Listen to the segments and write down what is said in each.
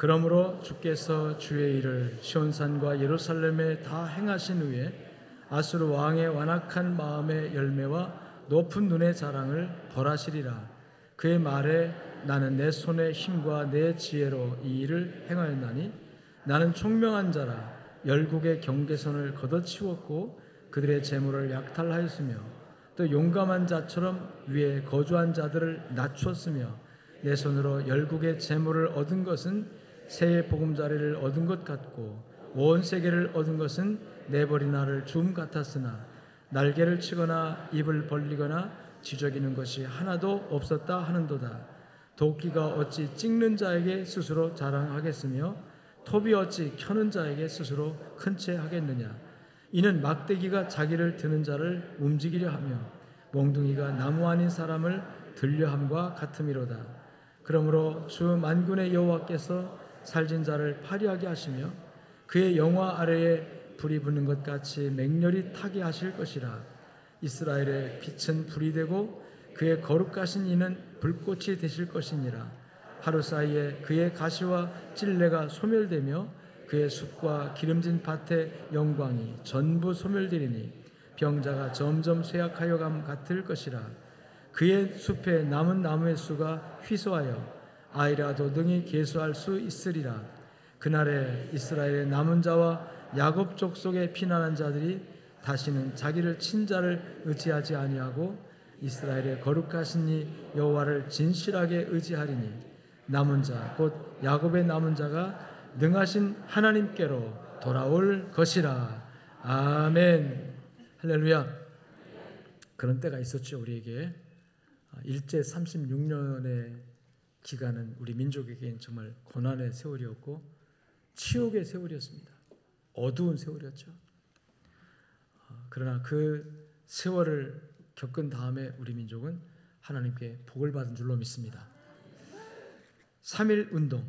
그러므로 주께서 주의 일을 시온산과 예루살렘에 다 행하신 후에 아수르 왕의 완악한 마음의 열매와 높은 눈의 자랑을 벌하시리라. 그의 말에 나는 내 손의 힘과 내 지혜로 이 일을 행하였나니 나는 총명한 자라. 열국의 경계선을 걷어치웠고 그들의 재물을 약탈하였으며 또 용감한 자처럼 위에 거주한 자들을 낮췄으며 내 손으로 열국의 재물을 얻은 것은 새의 보금자리를 얻은 것 같고 온 세계를 얻은 것은 네버리나를 줌 같았으나 날개를 치거나 입을 벌리거나 지저귀는 것이 하나도 없었다 하는도다. 도끼가 어찌 찍는 자에게 스스로 자랑하겠으며 톱이 어찌 켜는 자에게 스스로 큰 채 하겠느냐. 이는 막대기가 자기를 드는 자를 움직이려 하며 몽둥이가 나무 아닌 사람을 들려함과 같음이로다. 그러므로 주 만군의 여호와께서 살진 자를 파리하게 하시며 그의 영화 아래에 불이 붙는 것 같이 맹렬히 타게 하실 것이라. 이스라엘의 빛은 불이 되고 그의 거룩하신 이는 불꽃이 되실 것이니라. 하루 사이에 그의 가시와 찔레가 소멸되며 그의 숲과 기름진 밭의 영광이 전부 소멸되리니 병자가 점점 쇠약하여 감 같을 것이라. 그의 숲에 남은 나무의 수가 희소하여 아이라도 능히 계수할 수 있으리라. 그날에 이스라엘의 남은 자와 야곱 족속에 피난한 자들이 다시는 자기를 친자를 의지하지 아니하고 이스라엘의 거룩하신 이 여호와를 진실하게 의지하리니 남은 자 곧 야곱의 남은 자가 능하신 하나님께로 돌아올 것이라. 아멘. 할렐루야. 그런 때가 있었죠. 우리에게 일제 36년의 기간은 우리 민족에게는 정말 고난의 세월이었고 치욕의 세월이었습니다. 어두운 세월이었죠. 그러나 그 세월을 겪은 다음에 우리 민족은 하나님께 복을 받은 줄로 믿습니다. 3.1 운동,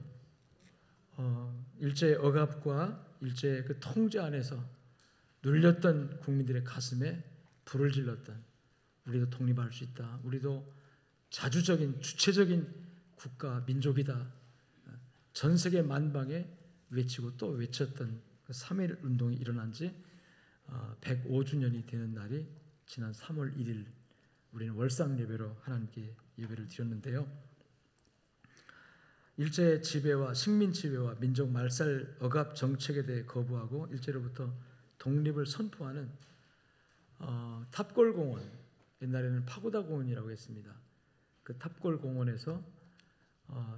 일제의 억압과 일제의 그 통제 안에서 눌렸던 국민들의 가슴에 불을 질렀던, 우리도 독립할 수 있다, 우리도 자주적인 주체적인 국가 민족이다, 전 세계 만방에 외치고 또 외쳤던 그 3.1 운동이 일어난 지 105주년이 되는 날이 지난 3월 1일 우리는 월상 예배로 하나님께 예배를 드렸는데요. 일제의 지배와 식민 지배와 민족 말살 억압 정책에 대해 거부하고 일제로부터 독립을 선포하는 탑골 공원, 옛날에는 파고다 공원이라고 했습니다. 그 탑골 공원에서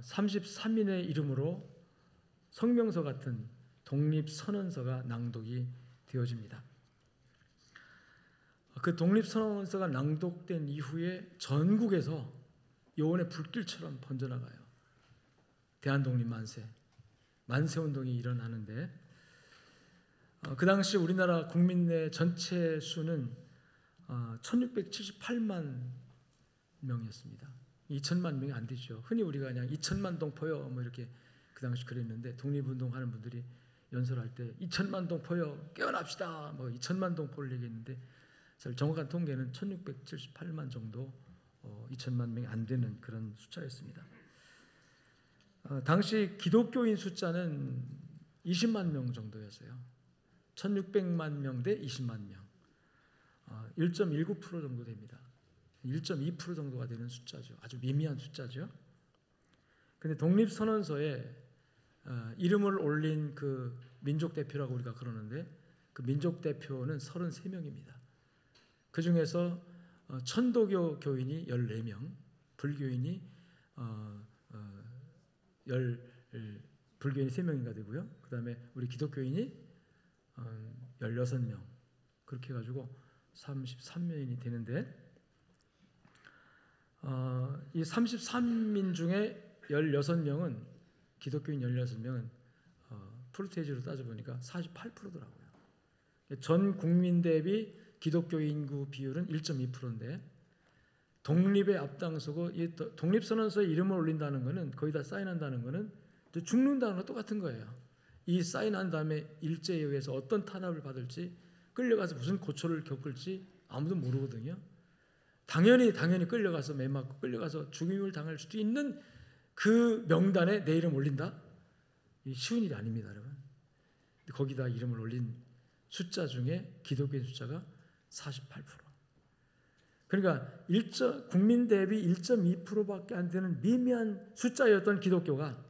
33인의 이름으로 성명서 같은 독립선언서가 낭독이 되어집니다. 그 독립선언서가 낭독된 이후에 전국에서 요원의 불길처럼 번져나가요. 대한독립 만세운동이 일어나는데 그 당시 우리나라 국민 내 전체 수는 1678만 명이었습니다. 2천만 명이 안 되죠. 흔히 우리가 그냥 2천만 동포요 뭐 이렇게 그 당시 그랬는데, 독립운동하는 분들이 연설할 때 2천만 동포요 깨어납시다 뭐 2천만 동포를 얘기했는데 정확한 통계는 1678만 정도, 2천만 명이 안 되는 그런 숫자였습니다. 당시 기독교인 숫자는 20만 명 정도였어요. 1600만 명 대 20만 명, 1.19% 정도 됩니다. 1.2% 정도가 되는 숫자죠. 아주 미미한 숫자죠. 그런데 독립선언서에 이름을 올린 그 민족대표라고 우리가 그러는데, 그 민족대표는 33명입니다. 그 중에서 천도교 교인이 14명, 불교인이 불교인이 3명인가 되고요. 그 다음에 우리 기독교인이 16명, 그렇게 해가지고 33명이 되는데, 이 33인 중에 16명은, 기독교인 16명은 프로테이지로 따져보니까 48%더라고요. 전 국민 대비 기독교 인구 비율은 1.2%인데 독립에 앞장서고, 이 독립선언서에 이름을 올린다는 것은, 거의 다 사인한다는 것은 죽는다는 거 똑같은 거예요. 이 사인한 다음에 일제에 의해서 어떤 탄압을 받을지, 끌려가서 무슨 고초를 겪을지 아무도 모르거든요. 당연히 끌려가서 매 맞고 끌려가서 죽임을 당할 수도 있는 그 명단에 내 이름 올린다? 쉬운 일이 아닙니다, 여러분. 거기다 이름을 올린 숫자 중에 기독교의 숫자가 48%. 그러니까 국민 대비 1.2%밖에 안 되는 미미한 숫자였던 기독교가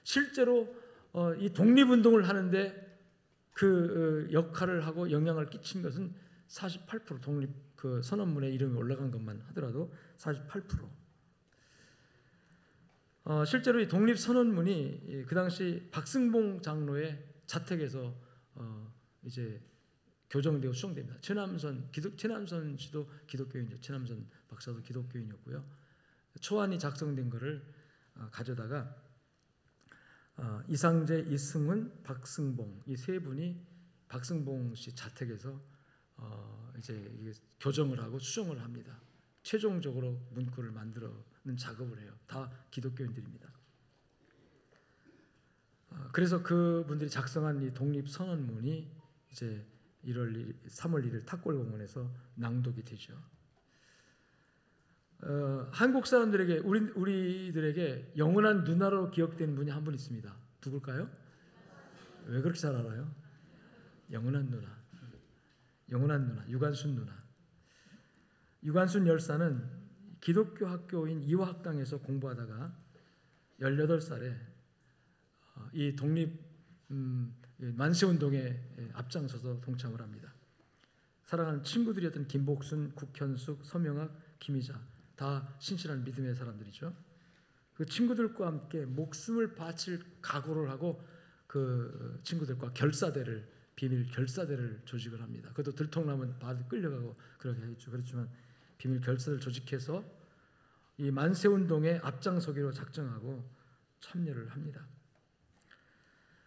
실제로 이 독립운동을 하는데 그 역할을 하고 영향을 끼친 것은 48%. 독립 그 선언문에 이름이 올라간 것만 하더라도 48%. 실제로 이 독립 선언문이 그 당시 박승봉 장로의 자택에서 이제 교정되고 수정됩니다. 최남선 씨도 기독교인이죠. 최남선 박사도 기독교인이었고요. 초안이 작성된 것을 가져다가 이상재, 이승훈, 박승봉 이 세 분이 박승봉 씨 자택에서 이제 교정을 하고 수정을 합니다. 최종적으로 문구를 만들어는 작업을 해요. 다 기독교인들입니다. 그래서 그분들이 작성한 이 독립 선언문이 이제 3월 1일 탑골공원에서 낭독이 되죠. 한국 사람들에게 우리들에게 영원한 누나로 기억되는 분이 한 분 있습니다. 누굴까요? 왜 그렇게 잘 알아요? 영원한 누나, 유관순 누나. 유관순 열사는 기독교 학교인 이화학당에서 공부하다가 18살에 이 독립 만세운동에 앞장서서 동참을 합니다. 사랑하는 친구들이었던 김복순, 국현숙, 서명학, 김희자 다 신실한 믿음의 사람들이죠. 그 친구들과 함께 목숨을 바칠 각오를 하고 그 친구들과 비밀 결사대를 조직을 합니다. 그것도 들통나면 바로 끌려가고 그러게 했죠. 그렇지만 비밀 결사를 조직해서 이 만세운동에 앞장서기로 작정하고 참여를 합니다.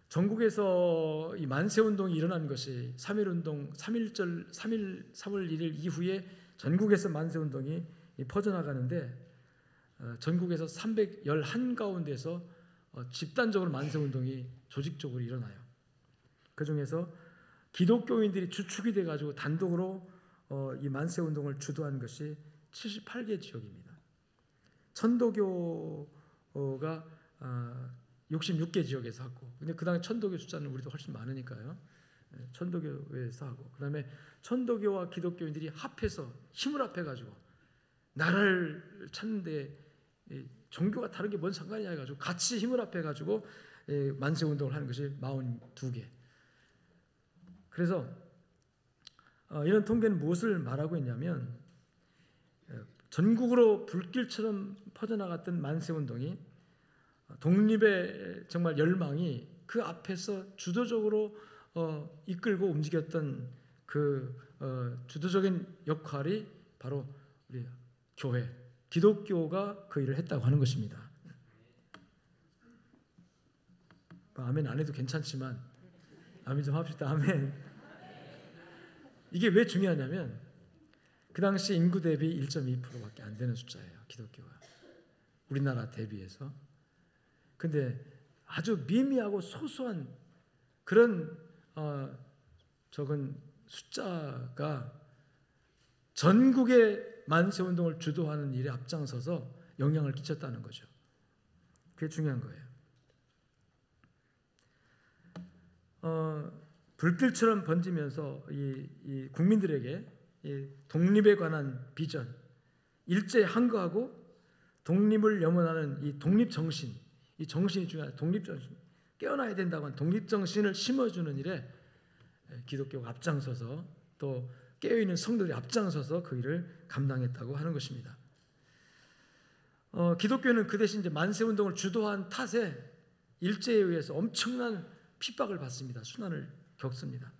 전국에서 이 만세운동이 일어난 것이 3.1운동 3월 1일 이후에 전국에서 만세운동이 퍼져나가는데 전국에서 311가운데서 집단적으로 만세운동이 조직적으로 일어나요. 그 중에서 기독교인들이 주축이 돼가지고 단독으로 이 만세운동을 주도한 것이 78개 지역입니다. 천도교가 66개 지역에서 하고, 근데 그 다음에 천도교 숫자는 우리도 훨씬 많으니까요. 천도교에서 하고, 그 다음에 천도교와 기독교인들이 합해서 힘을 합해가지고 나라를 찾는데 종교가 다른 게 뭔 상관이냐 해가지고 같이 힘을 합해가지고 만세운동을 하는 것이 42개. 그래서 이런 통계는 무엇을 말하고 있냐면 전국으로 불길처럼 퍼져나갔던 만세운동이 독립의 정말 열망이 그 앞에서 주도적으로 이끌고 움직였던 그 주도적인 역할이 바로 우리 교회, 기독교가 그 일을 했다고 하는 것입니다. 아멘 안 해도 괜찮지만 아멘 좀 합시다. 아멘. 이게 왜 중요하냐면 그 당시 인구 대비 1.2%밖에 안 되는 숫자예요. 기독교가 우리나라 대비해서. 근데 아주 미미하고 소소한 그런 적은 숫자가 전국의 만세운동을 주도하는 일에 앞장서서 영향을 끼쳤다는 거죠. 그게 중요한 거예요. 불길처럼 번지면서 이 국민들에게 이 독립에 관한 비전, 일제에 항거하고 독립을 염원하는 이 독립정신, 이 정신이 중요한 독립정신, 깨어나야 된다고 하는 독립정신을 심어주는 일에 기독교가 앞장서서 또 깨어있는 성도들이 앞장서서 그 일을 감당했다고 하는 것입니다. 기독교는 그 대신 이제 만세운동을 주도한 탓에 일제에 의해서 엄청난 핍박을 받습니다. 순환을 겪습니다.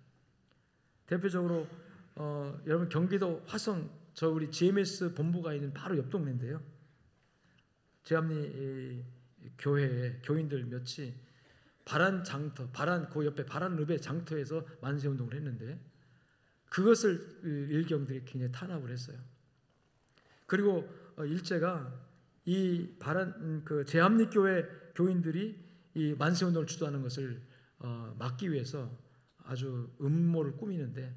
대표적으로 여러분 경기도 화성 우리 GMS 본부가 있는 바로 옆 동네인데요. 제암리 교회에 교인들 몇이 그 옆에 바란읍의 장터에서 만세운동을 했는데 그것을 일경들이 굉장히 탄압을 했어요. 그리고 일제가 이 제암리 교회 교인들이 이 만세운동을 주도하는 것을 막기 위해서 아주 음모를 꾸미는데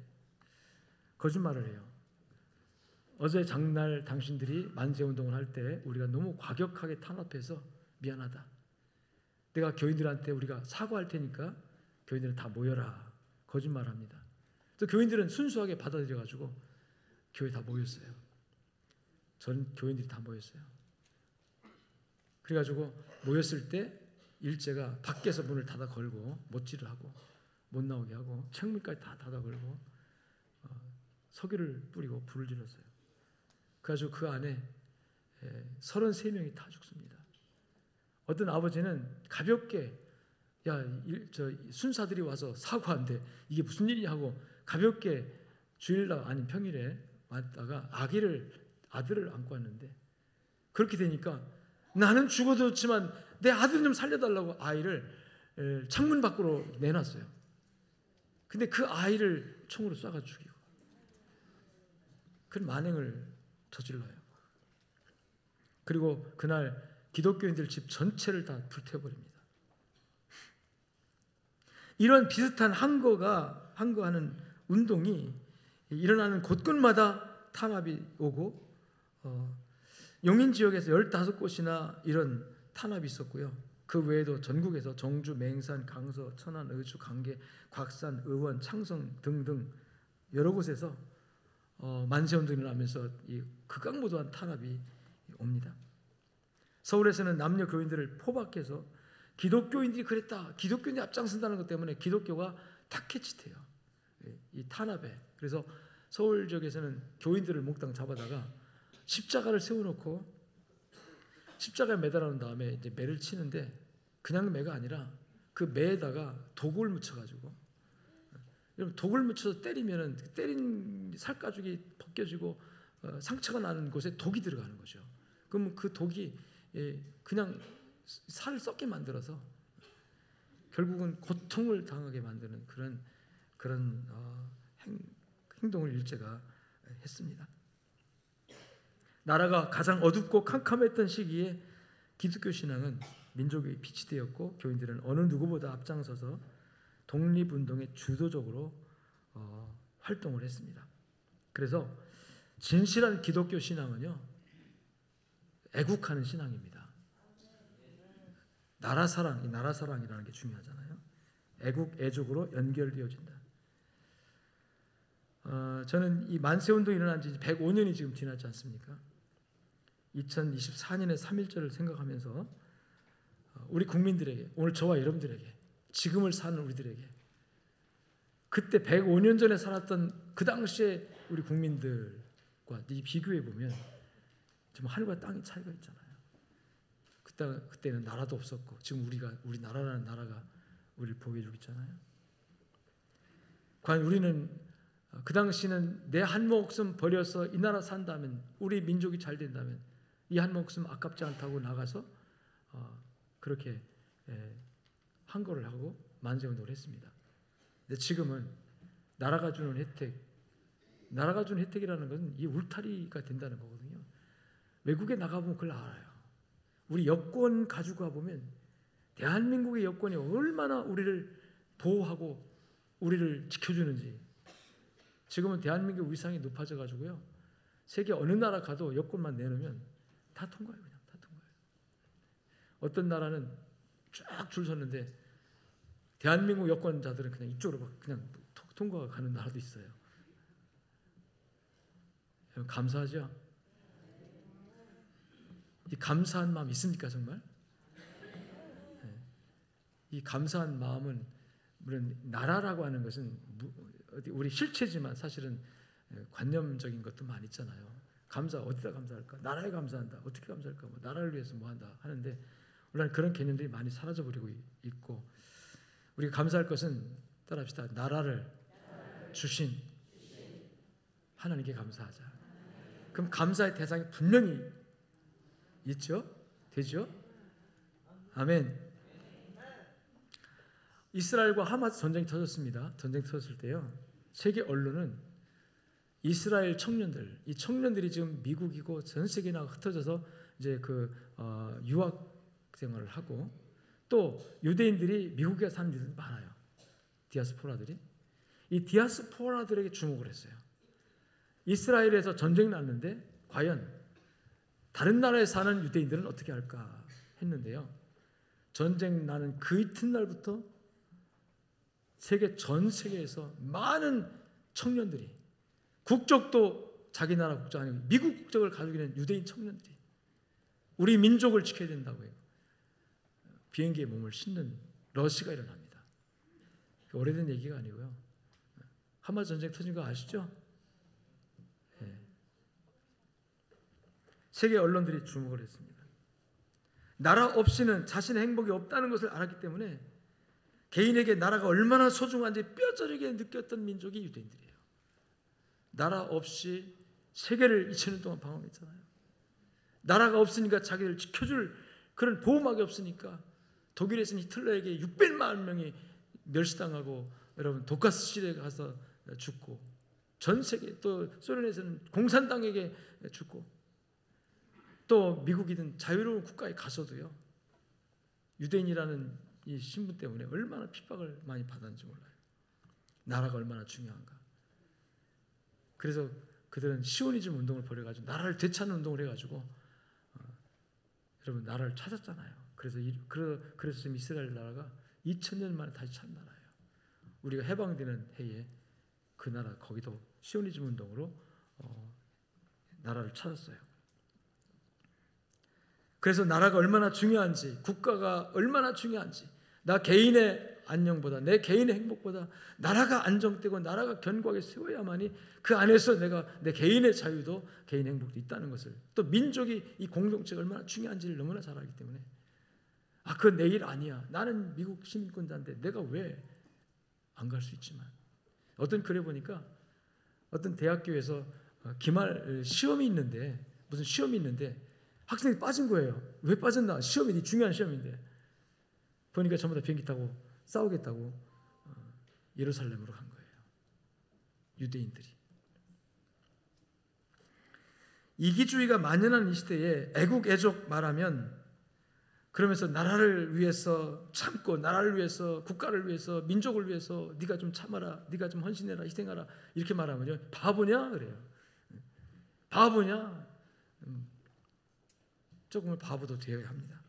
거짓말을 해요. 어제 장날 당신들이 만세운동을 할 때 우리가 너무 과격하게 탄압해서 미안하다. 내가 교인들한테 우리가 사과할 테니까 교인들은 다 모여라. 거짓말합니다. 또 교인들은 순수하게 받아들여가지고 교회 다 모였어요. 전 교인들이 다 모였어요. 그래가지고 모였을 때 일제가 밖에서 문을 닫아 걸고 못질을 하고 못 나오게 하고 창문까지 다 닫아 걸고 석유를 뿌리고 불을 질렀어요. 그래가지고 그 안에 33명이 다 죽습니다. 어떤 아버지는 가볍게 저 순사들이 와서 사과한대. 이게 무슨 일이냐 하고 가볍게 주일날 아닌 평일에 왔다가 아들을 안고 왔는데 그렇게 되니까 나는 죽어도 좋지만 내 아들 좀 살려달라고 아이를 창문 밖으로 내놨어요. 근데 그 아이를 총으로 쏴가 죽이고 그런 만행을 저질러요. 그리고 그날 기독교인들 집 전체를 다 불태워버립니다. 이런 비슷한 항거하는 운동이 일어나는 곳곳마다 탄압이 오고 용인 지역에서 15곳이나 이런 탄압이 있었고요. 그 외에도 전국에서 정주, 맹산, 강서, 천안, 의주, 강계, 곽산, 의원, 창성 등등 여러 곳에서 만세운동이 일어나면서 이 극악무도한 탄압이 옵니다. 서울에서는 남녀 교인들을 포박해서 기독교인들이 그랬다. 기독교인들이 앞장선다는 것 때문에 기독교가 타케치돼요. 이 탄압에. 그래서 서울 지역에서는 교인들을 몽땅 잡아다가 십자가를 세워놓고 십자가에 매달아 놓은 다음에 이제 매를 치는데 그냥 매가 아니라 그 매에다가 독을 묻혀가지고 여러분 독을 묻혀서 때리면은 때린 살가죽이 벗겨지고 상처가 나는 곳에 독이 들어가는 거죠. 그러면 그 독이 그냥 살을 썩게 만들어서 결국은 고통을 당하게 만드는 그런 행동을 일제가 했습니다. 나라가 가장 어둡고 캄캄했던 시기에 기독교 신앙은 민족의 빛이 되었고 교인들은 어느 누구보다 앞장서서 독립운동에 주도적으로 활동을 했습니다. 그래서 진실한 기독교 신앙은요, 애국하는 신앙입니다. 나라 사랑이라는 게 중요하잖아요. 애족으로 연결되어진다. 저는 이 만세운동이 일어난 지 105년이 지금 지났지 않습니까? 2024년의 3.1절을 생각하면서 우리 국민들에게, 오늘 저와 여러분들에게, 지금을 사는 우리들에게 그때 105년 전에 살았던 그 당시에 우리 국민들과 비교해 보면 좀 하늘과 땅의 차이가 있잖아요. 그때는 나라도 없었고 지금 우리 나라라는 나라가 우리를 보호해주고 있잖아요. 과연 우리는 그 당시는 내 한 목숨 버려서 이 나라 산다면, 우리 민족이 잘 된다면 이 한 목숨 아깝지 않다고 나가서 그렇게 항거를 하고 만세운동을 했습니다. 근데 지금은 나라가 주는 혜택이라는 것은 이 울타리가 된다는 거거든요. 외국에 나가보면 그걸 알아요. 우리 여권 가지고 가보면 대한민국의 여권이 얼마나 우리를 보호하고 우리를 지켜주는지. 지금은 대한민국 위상이 높아져 가지고요, 세계 어느 나라 가도 여권만 내놓으면 다 통과해요. 그냥 다 통과해요. 어떤 나라는 쫙 줄 섰는데 대한민국 여권자들은 그냥 이쪽으로 막 그냥 통과가 가는 나라도 있어요. 감사하죠? 이 감사한 마음 있습니까 정말? 이 감사한 마음은, 물론 나라라고 하는 것은 우리 실체지만 사실은 관념적인 것도 많이 있잖아요. 어디다 감사할까? 나라에 감사한다. 어떻게 감사할까? 뭐 나라를 위해서 뭐 한다 하는데 물론 그런 개념들이 많이 사라져 버리고 있고, 우리가 감사할 것은 따라합시다. 나라를 주신 하나님께 감사하자. 그럼 감사의 대상이 분명히 있죠? 되죠? 아멘. 이스라엘과 하마스 전쟁이 터졌습니다. 전쟁 터졌을 때요, 세계 언론은 이스라엘 청년들, 이 청년들이 지금 미국이고 전 세계나 흩어져서 이제 유학 생활을 하고, 또 유대인들이 미국에 사는 데도 많아요. 디아스포라들이. 이 디아스포라들에게 주목을 했어요. 이스라엘에서 전쟁이 났는데 과연 다른 나라에 사는 유대인들은 어떻게 할까 했는데요, 전쟁 나는 그 이튿날부터 전 세계에서 많은 청년들이, 국적도 자기 나라 국적 아니고 미국 국적을 가지고 있는 유대인 청년들이 우리 민족을 지켜야 된다고 해요. 비행기에 몸을 싣는 러시가 일어납니다. 오래된 얘기가 아니고요. 한마 전쟁 터진 거 아시죠? 네. 세계 언론들이 주목을 했습니다. 나라 없이는 자신의 행복이 없다는 것을 알았기 때문에 개인에게 나라가 얼마나 소중한지 뼈저리게 느꼈던 민족이 유대인들이에요. 나라 없이 세계를 2000년 동안 방황했잖아요. 나라가 없으니까 자기를 지켜줄 그런 보호막이 없으니까 독일에서는 히틀러에게 600만 명이 멸시당하고 여러분 독가스 실에 가서 죽고, 전 세계 또 소련에서는 공산당에게 죽고, 또 미국이든 자유로운 국가에 가서도요 유대인이라는 이 신분 때문에 얼마나 핍박을 많이 받았는지 몰라요. 나라가 얼마나 중요한가. 그래서 그들은 시오니즘 운동을 벌여가지고 나라를 되찾는 운동을 해가지고 여러분 나라를 찾았잖아요. 그래서 지금 이스라엘 나라가 2000년 만에 다시 찾은 나라예요. 우리가 해방되는 해에 그 나라 거기도 시오니즘 운동으로 나라를 찾았어요. 그래서 나라가 얼마나 중요한지, 국가가 얼마나 중요한지, 나 개인의 안녕보다, 내 개인의 행복보다 나라가 안정되고 나라가 견고하게 세워야만이 그 안에서 내가 내 개인의 자유도 개인 행복도 있다는 것을, 또 민족이 이 공동체가 얼마나 중요한지를 너무나 잘 알기 때문에 그건 내 일 아니야. 나는 미국 시민권자인데 내가 왜 안 갈 수 있지만. 어떤 글에 보니까 어떤 대학교에서 기말 시험이 있는데, 무슨 시험이 있는데 학생이 빠진 거예요. 왜 빠졌나? 시험이 중요한 시험인데. 보니까 전부 다 비행기 타고 싸우겠다고 예루살렘으로 간 거예요. 유대인들이. 이기주의가 만연한 이 시대에 애국 애족 말하면, 그러면서 나라를 위해서 참고, 나라를 위해서, 국가를 위해서, 민족을 위해서 네가 좀 참아라, 네가 좀 헌신해라, 희생하라 이렇게 말하면요 바보냐 그래요. 바보냐? 조금은 바보도 되어야 합니다.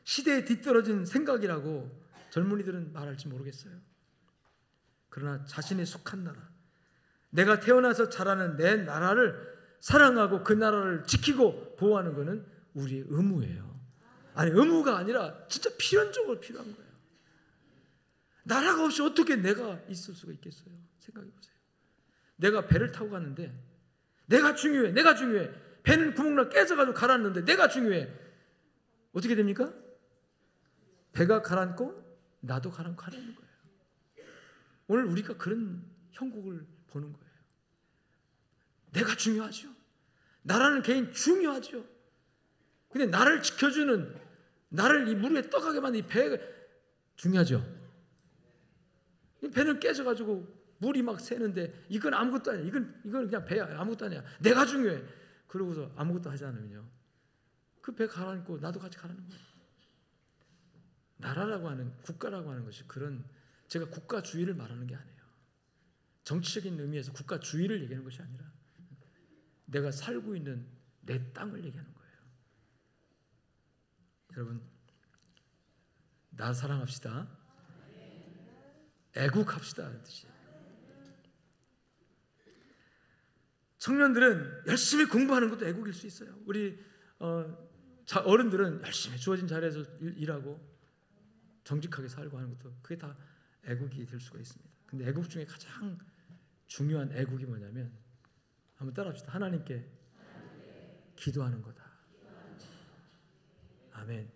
시대에 뒤떨어진 생각이라고 젊은이들은 말할지 모르겠어요. 그러나 자신이 속한 나라, 내가 태어나서 자라는 내 나라를 사랑하고 그 나라를 지키고 보호하는 것은 우리의 의무예요. 아니, 의무가 아니라 진짜 필연적으로 필요한 거예요. 나라가 없이 어떻게 내가 있을 수가 있겠어요? 생각해 보세요. 내가 배를 타고 가는데 내가 중요해. 배는 구멍나 깨져가지고 가라앉는데 내가 중요해. 어떻게 됩니까? 배가 가라앉고 나도 가라앉고 하는 거예요. 오늘 우리가 그런 형국을 보는 거예요. 내가 중요하죠. 나라는 개인 중요하죠. 근데 나를 지켜주는, 나를 이 물 위에 떠가게 만든 이 배가 중요하죠. 이 배는 깨져가지고 물이 막 새는데 이건 아무것도 아니야. 이건 그냥 배야. 아무것도 아니야. 내가 중요해. 그러고서 아무것도 하지 않으면요, 그 배 가라앉고 나도 같이 가라는 거예요. 나라라고 하는, 국가라고 하는 것이 그런, 제가 국가주의를 말하는 게 아니에요. 정치적인 의미에서 국가주의를 얘기하는 것이 아니라 내가 살고 있는 내 땅을 얘기하는 거예요. 여러분, 나 사랑합시다. 애국합시다 하는 뜻이에요. 청년들은 열심히 공부하는 것도 애국일 수 있어요. 우리 어른들은 열심히 주어진 자리에서 일하고 정직하게 살고 하는 것도, 그게 다 애국이 될 수가 있습니다. 근데 애국 중에 가장 중요한 애국이 뭐냐면, 한번 따라합시다. 하나님께 기도하는 거다. 아멘.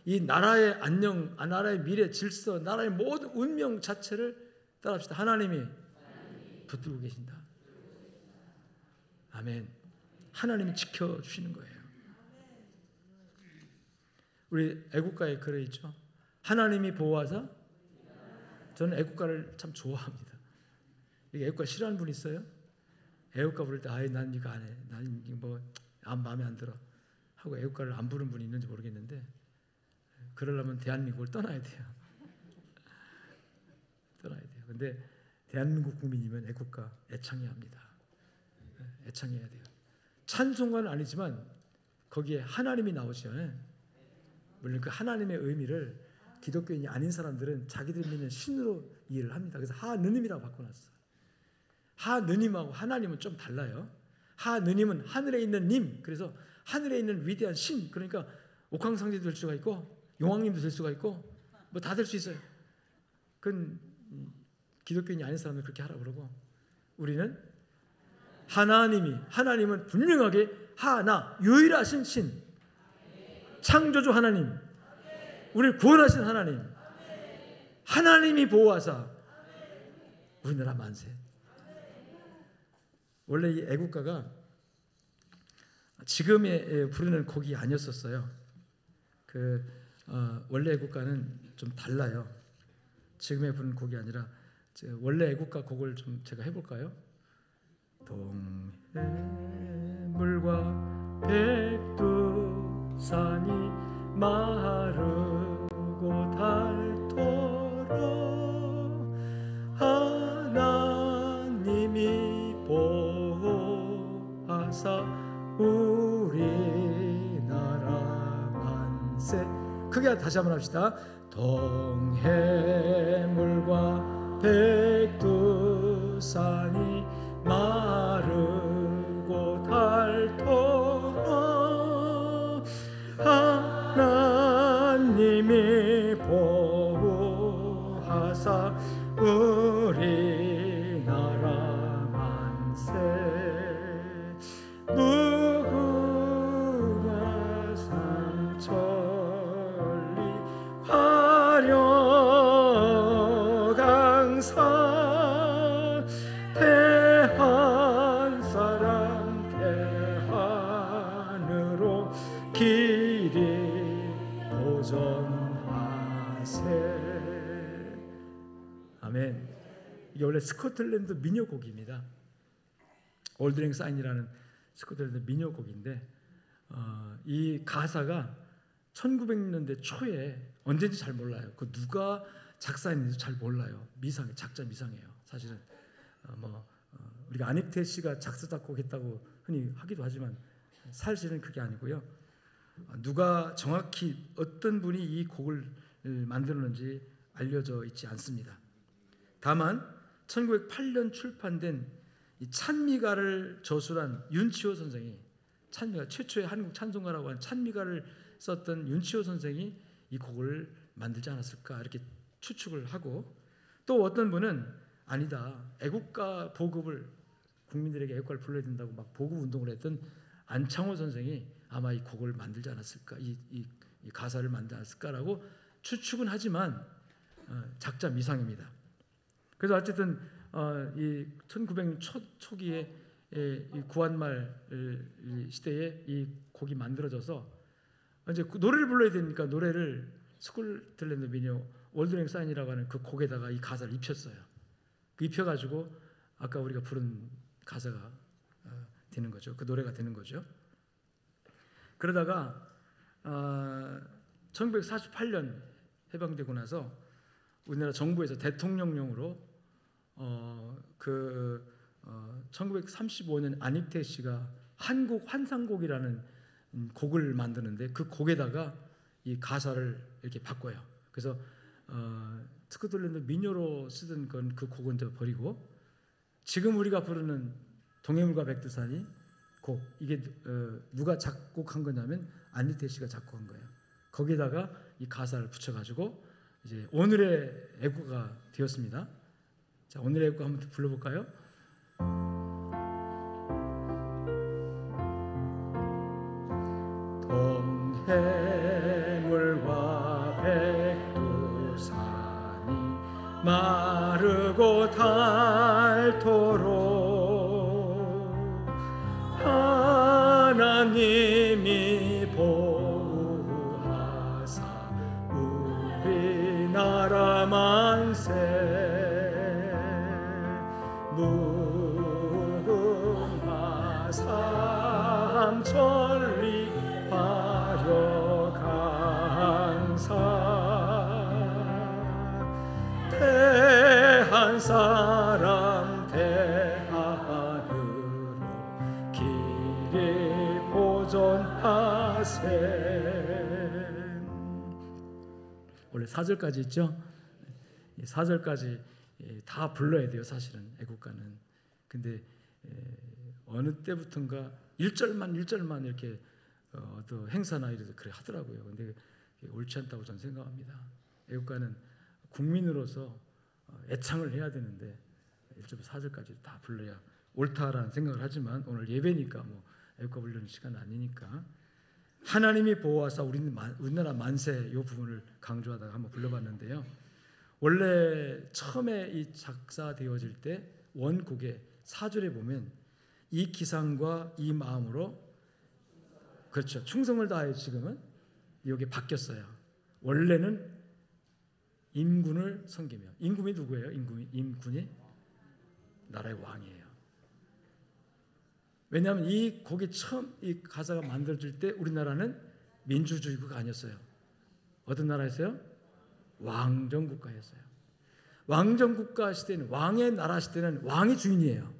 이 나라의 안녕, 나라의 미래, 질서, 나라의 모든 운명 자체를 따라합시다. 하나님이 붙들고 계신다. 아멘. 하나님이 지켜주시는 거예요. 우리 애국가에 글에 있죠. 하나님이 보호하사. 저는 애국가를 참 좋아합니다. 이게 애국가 싫어하는 분 있어요? 애국가 부를 때 난 이거 안 해. 난 뭐 마음에 안 들어 하고 애국가를 안 부르는 분이 있는지 모르겠는데, 그러려면 대한민국을 떠나야 돼요. 떠나야 돼요. 근데 대한민국 국민이면 애국가 애창해야 합니다. 애창해야 돼요. 찬송가는 아니지만 거기에 하나님이 나오시잖아요. 물론 그 하나님의 의미를 기독교인이 아닌 사람들은 자기들 믿는 신으로 이해를 합니다. 그래서 하느님이라고 바꿔놨어요. 하느님하고 하나님은 좀 달라요. 하느님은 하늘에 있는 님, 그래서 하늘에 있는 위대한 신, 그러니까 옥황상제도 될 수가 있고 용왕님도 될 수가 있고 뭐 다 될 수 있어요. 그건 기독교인이 아닌 사람은 그렇게 하라고 그러고, 우리는 하나님은 분명하게 하나, 유일하신 신, 창조주 하나님, 우리를 구원하신 하나님, 하나님이 보호하사 우리나라 만세. 원래 이 애국가가 지금의 부르는 곡이 아니었었어요. 원래 애국가는 좀 달라요. 지금의 부르는 곡이 아니라 원래 애국가 곡을 좀 제가 해볼까요? 동해물과 백두산이 마르고 닳도록 하나님이 보호하사 우리나라 만세. 크게 다시 한번 합시다. 동해물과 백두산이 마르고 닳도록 하나님이 보호하사 우리나라 만세. 무궁화 삼천리 화려강산 대한 사람 대한으로 길이 보존하세. 아멘. 이게 원래 스코틀랜드 민요곡입니다. 올드랭 사인이라는 스코틀랜드 민요곡인데 이 가사가 1900년대 초에 언제인지 잘 몰라요. 그 누가 작사했는지 잘 몰라요. 미상해, 작자 미상해요. 사실은 우리가 안익태 씨가 작사 작곡했다고 흔히 하기도 하지만 사실은 그게 아니고요. 누가 정확히 어떤 분이 이 곡을 만들었는지 알려져 있지 않습니다. 다만 1908년 출판된 이 찬미가를 저술한 윤치호 선생이, 찬미가 최초의 한국 찬송가라고 하는 찬미가를 썼던 윤치호 선생이 이 곡을 만들지 않았을까 이렇게 추측을 하고, 또 어떤 분은 아니다, 애국가 보급을, 국민들에게 애국가를 불러야 된다고 막 보급 운동을 했던 안창호 선생이 아마 이 곡을 만들지 않았을까, 이 가사를 만들지 않았을까라고 추측은 하지만 작자 미상입니다. 그래서 어쨌든 이 1900년 초기에 이 구한말 시대에 이 곡이 만들어져서 이제 노래를 불러야 되니까 노래를 스코틀랜드 민요 올드랭 사인이라고 하는 그 곡에다가 이 가사를 입혔어요. 입혀가지고 아까 우리가 부른 가사가 되는 거죠. 그 노래가 되는 거죠. 그러다가 1948년 해방되고 나서 우리나라 정부에서 대통령령으로 1935년 안익태 씨가 한국 환상곡이라는 곡을 만드는데 그 곡에다가 이 가사를 이렇게 바꿔요. 그래서 스코틀랜드 민요로 쓰던 건 그 곡은 이제 버리고 지금 우리가 부르는 동해물과 백두산이 곡, 이게 누가 작곡한 거냐면 안익태 씨가 작곡한 거예요. 거기에다가 이 가사를 붙여가지고 이제 오늘의 애국가 되었습니다. 자, 오늘의 애국가 한번 불러볼까요? 동해물과 백두산이 마르고 닳도록 하나님이 보호하사 우리나라 만세. 무궁화 삼천리 화려강산 대한 사람 대한으로 길이 보존하세. 원래 4절까지 있죠. 4절까지 다 불러야 돼요. 사실은 애국가는. 근데 어느 때부턴가 1절만 이렇게 또 행사나 이래서 그래 하더라고요. 근데 옳지 않다고 저는 생각합니다. 애국가는 국민으로서 애창을 해야 되는데 1절부터 4절까지 다 불러야 옳다라는 생각을 하지만 오늘 예배니까 뭐 애국가 부르는 시간 아니니까 하나님이 보호하사 우리나라 만세 이 부분을 강조하다가 한번 불러봤는데요. 원래 처음에 이 작사되어질 때 원곡의 4절에 보면 이 기상과 이 마음으로 그렇죠. 충성을 다해 지금은 여기 바뀌었어요. 원래는 임군을 섬기며 임군이 누구예요? 임군이 나라의 왕이에요. 왜냐하면 이 곡이 처음 이 가사가 만들어질 때 우리나라는 민주주의국가 아니었어요. 어떤 나라였어요? 왕정국가였어요. 왕정국가 시대는 왕의 나라 시대는 왕이 주인이에요.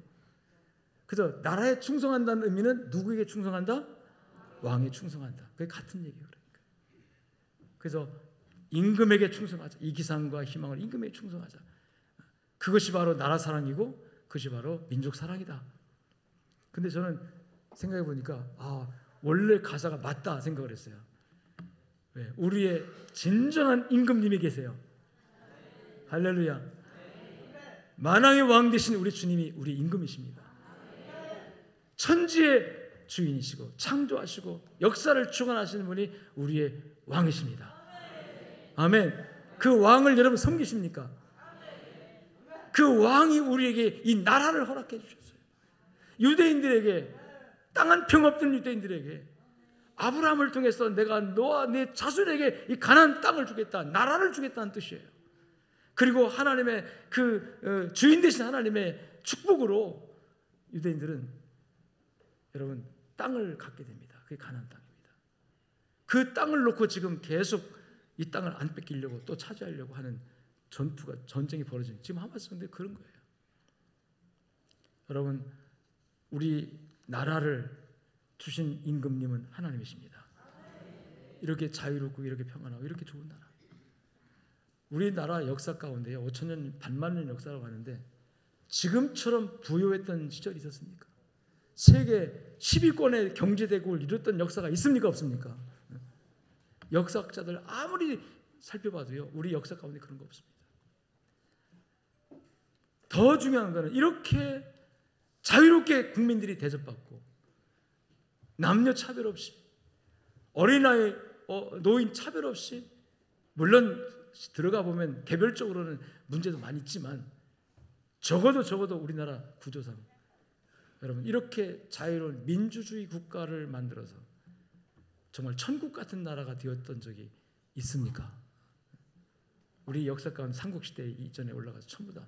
그래서 나라에 충성한다는 의미는 누구에게 충성한다? 왕에 충성한다. 그게 같은 얘기예요. 그러니까. 그래서 임금에게 충성하자. 이 기상과 희망을 임금에게 충성하자. 그것이 바로 나라 사랑이고 그것이 바로 민족 사랑이다. 근데 저는 생각해 보니까 원래 가사가 맞다 생각을 했어요. 왜? 우리의 진정한 임금님이 계세요. 할렐루야. 만왕의 왕 되신 우리 주님이 우리 임금이십니다. 천지의 주인이시고 창조하시고 역사를 주관하시는 분이 우리의 왕이십니다. 아멘. 그 왕을 여러분 섬기십니까? 그 왕이 우리에게 이 나라를 허락해 주셨어요. 유대인들에게 땅 한 평 없던 유대인들에게 아브라함을 통해서 내가 너와 네 자손에게 이 가나안 땅을 주겠다, 나라를 주겠다는 뜻이에요. 그리고 하나님의 그 주인 되신 하나님의 축복으로 유대인들은 여러분 땅을 갖게 됩니다. 그게 가나안 땅입니다. 그 땅을 놓고 지금 계속 이 땅을 안 뺏기려고 또 차지하려고 하는 전쟁이 벌어지는 지금 하마스 군대 그런 거예요. 여러분 우리 나라를 주신 임금님은 하나님이십니다. 이렇게 자유롭고 이렇게 평안하고 이렇게 좋은 나라. 우리나라 역사 가운데요 5천년 반만년 역사라고 하는데 지금처럼 부유했던 시절이 있었습니까? 세계 10위권의 경제대국을 이뤘던 역사가 있습니까? 없습니까? 역사학자들 아무리 살펴봐도요 우리 역사 가운데 그런 거 없습니다. 더 중요한 것은 이렇게 자유롭게 국민들이 대접받고 남녀 차별 없이 어린아이 노인 차별 없이 물론 들어가 보면 개별적으로는 문제도 많이 있지만 적어도 우리나라 구조상 여러분 이렇게 자유로운 민주주의 국가를 만들어서 정말 천국 같은 나라가 되었던 적이 있습니까? 우리 역사 가운데 삼국시대 이전에 올라가서 전부 다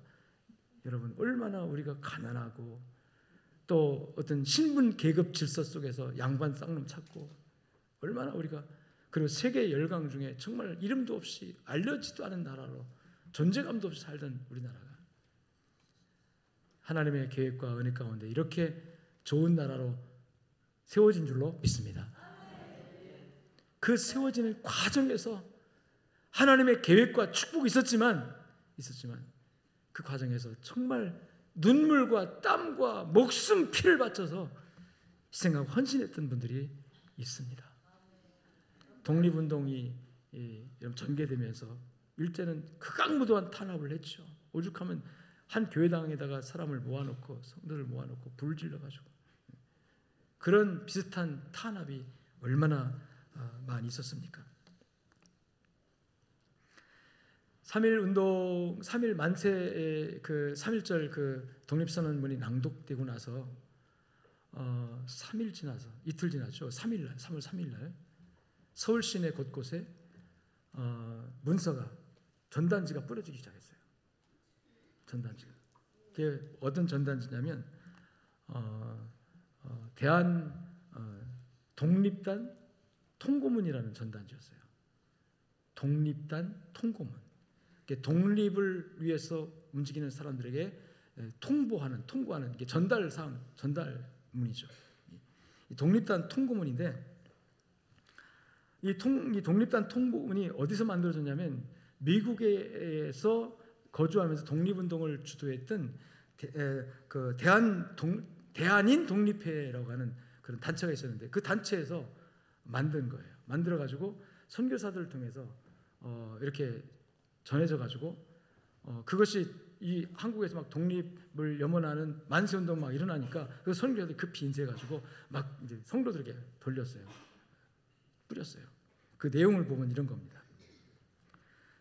여러분 얼마나 우리가 가난하고 또 어떤 신분 계급 질서 속에서 양반 쌍놈 찾고 얼마나 우리가 그리고 세계 열강 중에 정말 이름도 없이 알려지도 않은 나라로 존재감도 없이 살던 우리나라가 하나님의 계획과 은혜 가운데 이렇게 좋은 나라로 세워진 줄로 믿습니다. 그 세워지는 과정에서 하나님의 계획과 축복이 있었지만 그 과정에서 정말 눈물과 땀과 목숨 피를 바쳐서 희생하고 헌신했던 분들이 있습니다. 독립운동이 전개되면서 일제는 극악무도한 탄압을 했죠. 오죽하면 한 교회당에다가 사람을 모아놓고 성도를 모아놓고 불을 질러가지고 그런 비슷한 탄압이 얼마나 많이 있었습니까? 3.1운동, 3.1 만세의 그 3.1절 그 독립선언문이 낭독되고 나서 3일 지나서 이틀 지났죠. 3일 3월 3일 날 서울 시내 곳곳에 문서가 전단지가 뿌려지기 시작했어요. 전단지가. 그게 어떤 전단지냐면 대한 독립단 통고문이라는 전단지였어요. 독립단 통고문. 독립을 위해서 움직이는 사람들에게 통보하는 게 전달문이죠. 독립단 통고문인데 이 독립단 통보문이 어디서 만들어졌냐면 미국에서 거주하면서 독립운동을 주도했던 대한인 독립회라고 하는 그런 단체가 있었는데 그 단체에서 만든 거예요. 만들어가지고 선교사들을 통해서 이렇게 전해져가지고 그것이 이 한국에서 막 독립을 염원하는 만세운동 막 일어나니까 그 선교사들이 급히 인쇄해가지고 막 이제 성도들에게 돌렸어요. 뿌렸어요. 그 내용을 보면 이런 겁니다.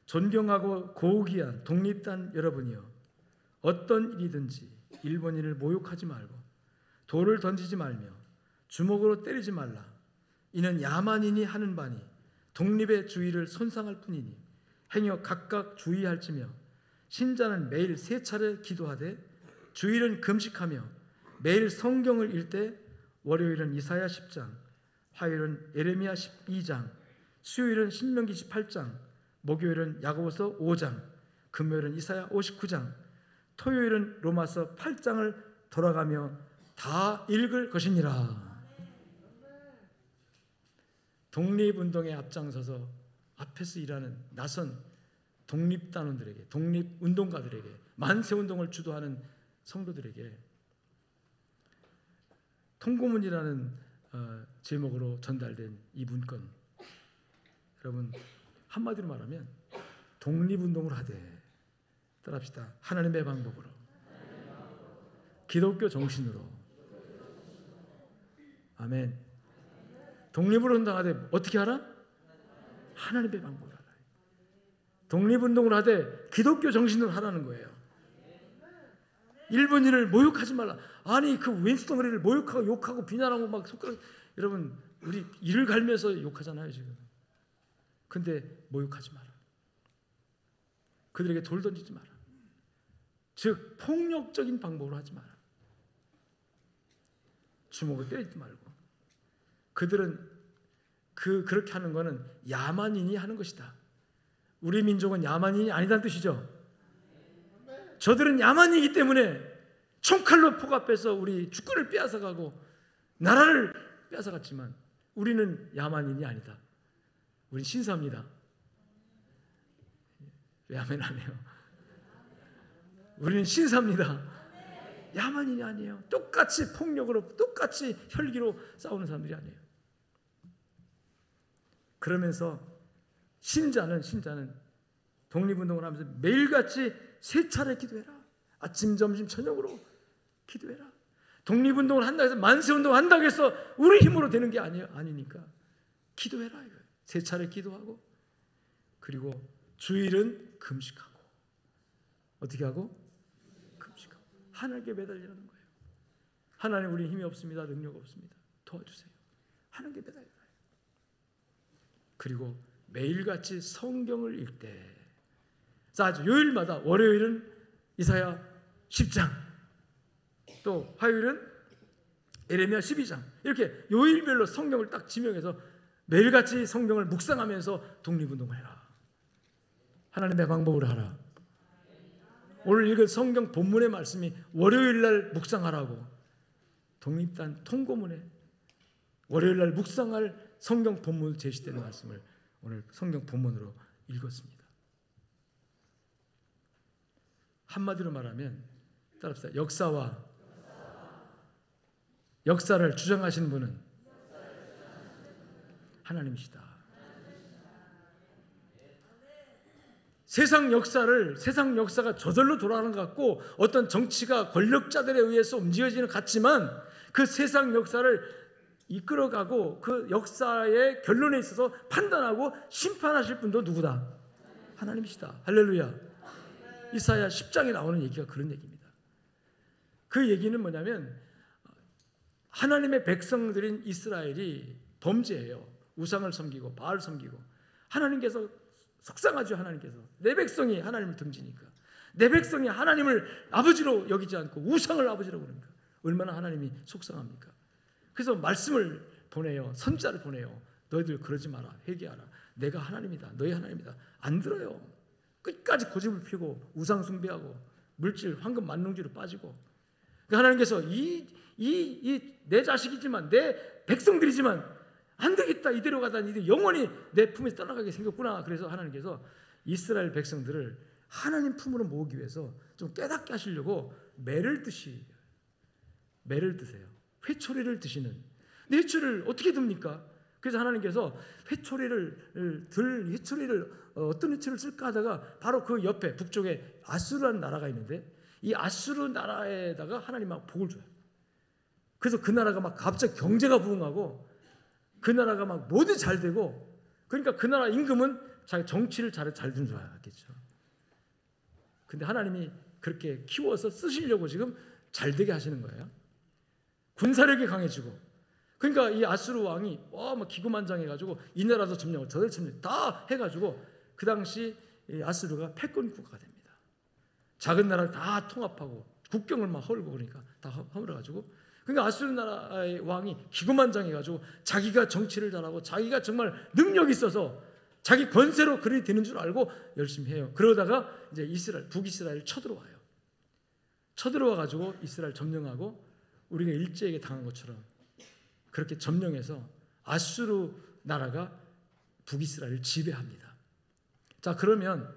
존경하고 고귀한 독립단 여러분이여, 어떤 일이든지 일본인을 모욕하지 말고 돌을 던지지 말며 주먹으로 때리지 말라. 이는 야만인이 하는 바니 독립의 주의를 손상할 뿐이니 행여 각각 주의할지며 신자는 매일 3차례 기도하되 주일은 금식하며 매일 성경을 읽되 월요일은 이사야 10장, 화요일은 예레미야 12장, 수요일은 신명기 18장, 목요일은 야고보서 5장, 금요일은 이사야 59장, 토요일은 로마서 8장을 돌아가며 다 읽을 것이니라. 독립운동에 앞장서서 앞에서 일하는 낯선 독립단원들에게, 독립운동가들에게, 만세운동을 주도하는 성도들에게 통고문이라는 제목으로 전달된 이 문건, 여러분 한마디로 말하면 독립운동을 하되, 따라합시다. 하나님의 방법으로, 기독교 정신으로. 아멘. 독립을 운동하되 어떻게 하라? 하나님의 방법으로 하라. 독립운동을 하되 기독교 정신으로 하라는 거예요. 일본인을 모욕하지 말라. 아니 그 왼수덩어리를 모욕하고 욕하고 비난하고 막 손가락, 여러분 우리 이를 갈면서 욕하잖아요 지금. 근데 모욕하지 마라. 그들에게 돌 던지지 마라. 즉 폭력적인 방법으로 하지 마라. 주먹을 때리지 말고. 그들은 그렇게 하는 것은 야만인이 하는 것이다. 우리 민족은 야만인이 아니다는 뜻이죠. 저들은 야만이기 때문에 총칼로 포갑해서 우리 주권을 빼앗아가고 나라를 빼앗아갔지만 우리는 야만인이 아니다. 우린 신사입니다. 왜 아멘 안 해요? 우리는 신사입니다. 야만인이 아니에요. 똑같이 폭력으로, 똑같이 혈기로 싸우는 사람들이 아니에요. 그러면서 신자는 독립운동을 하면서 매일같이 3차례 기도해라. 아침, 점심, 저녁으로 기도해라. 독립운동을 한다고 해서, 만세운동을 한다고 해서 우리 힘으로 되는 게 아니니까 기도해라. 3차례 기도하고, 그리고 주일은 금식하고. 어떻게 하고? 금식하고. 하나님께 매달리라는 거예요. 하나님, 우리 힘이 없습니다. 능력 없습니다. 도와주세요. 하나님께 매달려라. 그리고 매일같이 성경을 읽되, 자, 요일마다, 월요일은 이사야 10장, 또 화요일은 예레미야 12장, 이렇게 요일별로 성경을 딱 지명해서 매일같이 성경을 묵상하면서 독립운동을 해라. 하나님의 방법으로 하라. 오늘 읽은 성경 본문의 말씀이 월요일날 묵상하라고, 독립단 통고문에 월요일날 묵상할 성경 본문 제시되는 말씀을 오늘 성경 본문으로 읽었습니다. 한마디로 말하면, 따라합시다. 역사를 주장하시는 분은 하나님이시다. 세상 역사가 저절로 돌아가는 것 같고 어떤 정치가 권력자들에 의해서 움직여지는 것 같지만, 그 세상 역사를 이끌어가고 그 역사의 결론에 있어서 판단하고 심판하실 분도 누구다? 하나님이시다. 할렐루야. 이사야 10장에 나오는 얘기가 그런 얘기입니다. 그 얘기는 뭐냐면, 하나님의 백성들인 이스라엘이 범죄해요. 우상을 섬기고 바알 섬기고. 하나님께서 속상하죠. 하나님께서 내 백성이 하나님을 등지니까, 내 백성이 하나님을 아버지로 여기지 않고 우상을 아버지로 그러니까 얼마나 하나님이 속상합니까? 그래서 말씀을 보내요. 선지자를 보내요. 너희들 그러지 마라. 회개하라. 내가 하나님이다. 너희 하나님이다. 안 들어요. 끝까지 고집을 피우고 우상 숭배하고 물질, 황금 만능주로 빠지고. 그러니까 하나님께서 내 자식이지만, 내 백성들이지만 안 되겠다, 이대로 가다니 이제 영원히 내 품에서 떠나가게 생겼구나. 그래서 하나님께서 이스라엘 백성들을 하나님 품으로 모으기 위해서 좀 깨닫게 하시려고 매를 드세요. 회초리를 드시는. 근데 회초리를 어떻게 듭니까? 그래서 하나님께서 회초리를 어떤 회초리를 쓸까 하다가 바로 그 옆에 북쪽에 아수르라는 나라가 있는데 이 아수르 나라에다가 하나님 막 복을 줘요. 그래서 그 나라가 막 갑자기 경제가 부흥하고 그 나라가 막 모두 잘 되고, 그러니까 그 나라 임금은 자기 정치를 잘 둔 줄 알았겠죠. 근데 하나님이 그렇게 키워서 쓰시려고 지금 잘 되게 하시는 거예요. 군사력이 강해지고, 그러니까 이 아수르 왕이 막 기고만장해가지고 이 나라도 점령을 저들 점령 다 해가지고 그 당시 이 아수르가 패권 국가가 됩니다. 작은 나라를 다 통합하고 국경을 막 헐고 그러니까 다 허물어가지고, 그러니까 아수르 나라의 왕이 기고만장해가지고 자기가 정치를 잘하고 자기가 정말 능력이 있어서 자기 권세로 그리 되는 줄 알고 열심히 해요. 그러다가 이제 북이스라엘 쳐들어와요. 쳐들어와가지고 이스라엘 점령하고 우리가 일제에게 당한 것처럼 그렇게 점령해서 아수르 나라가 북이스라엘을 지배합니다. 자, 그러면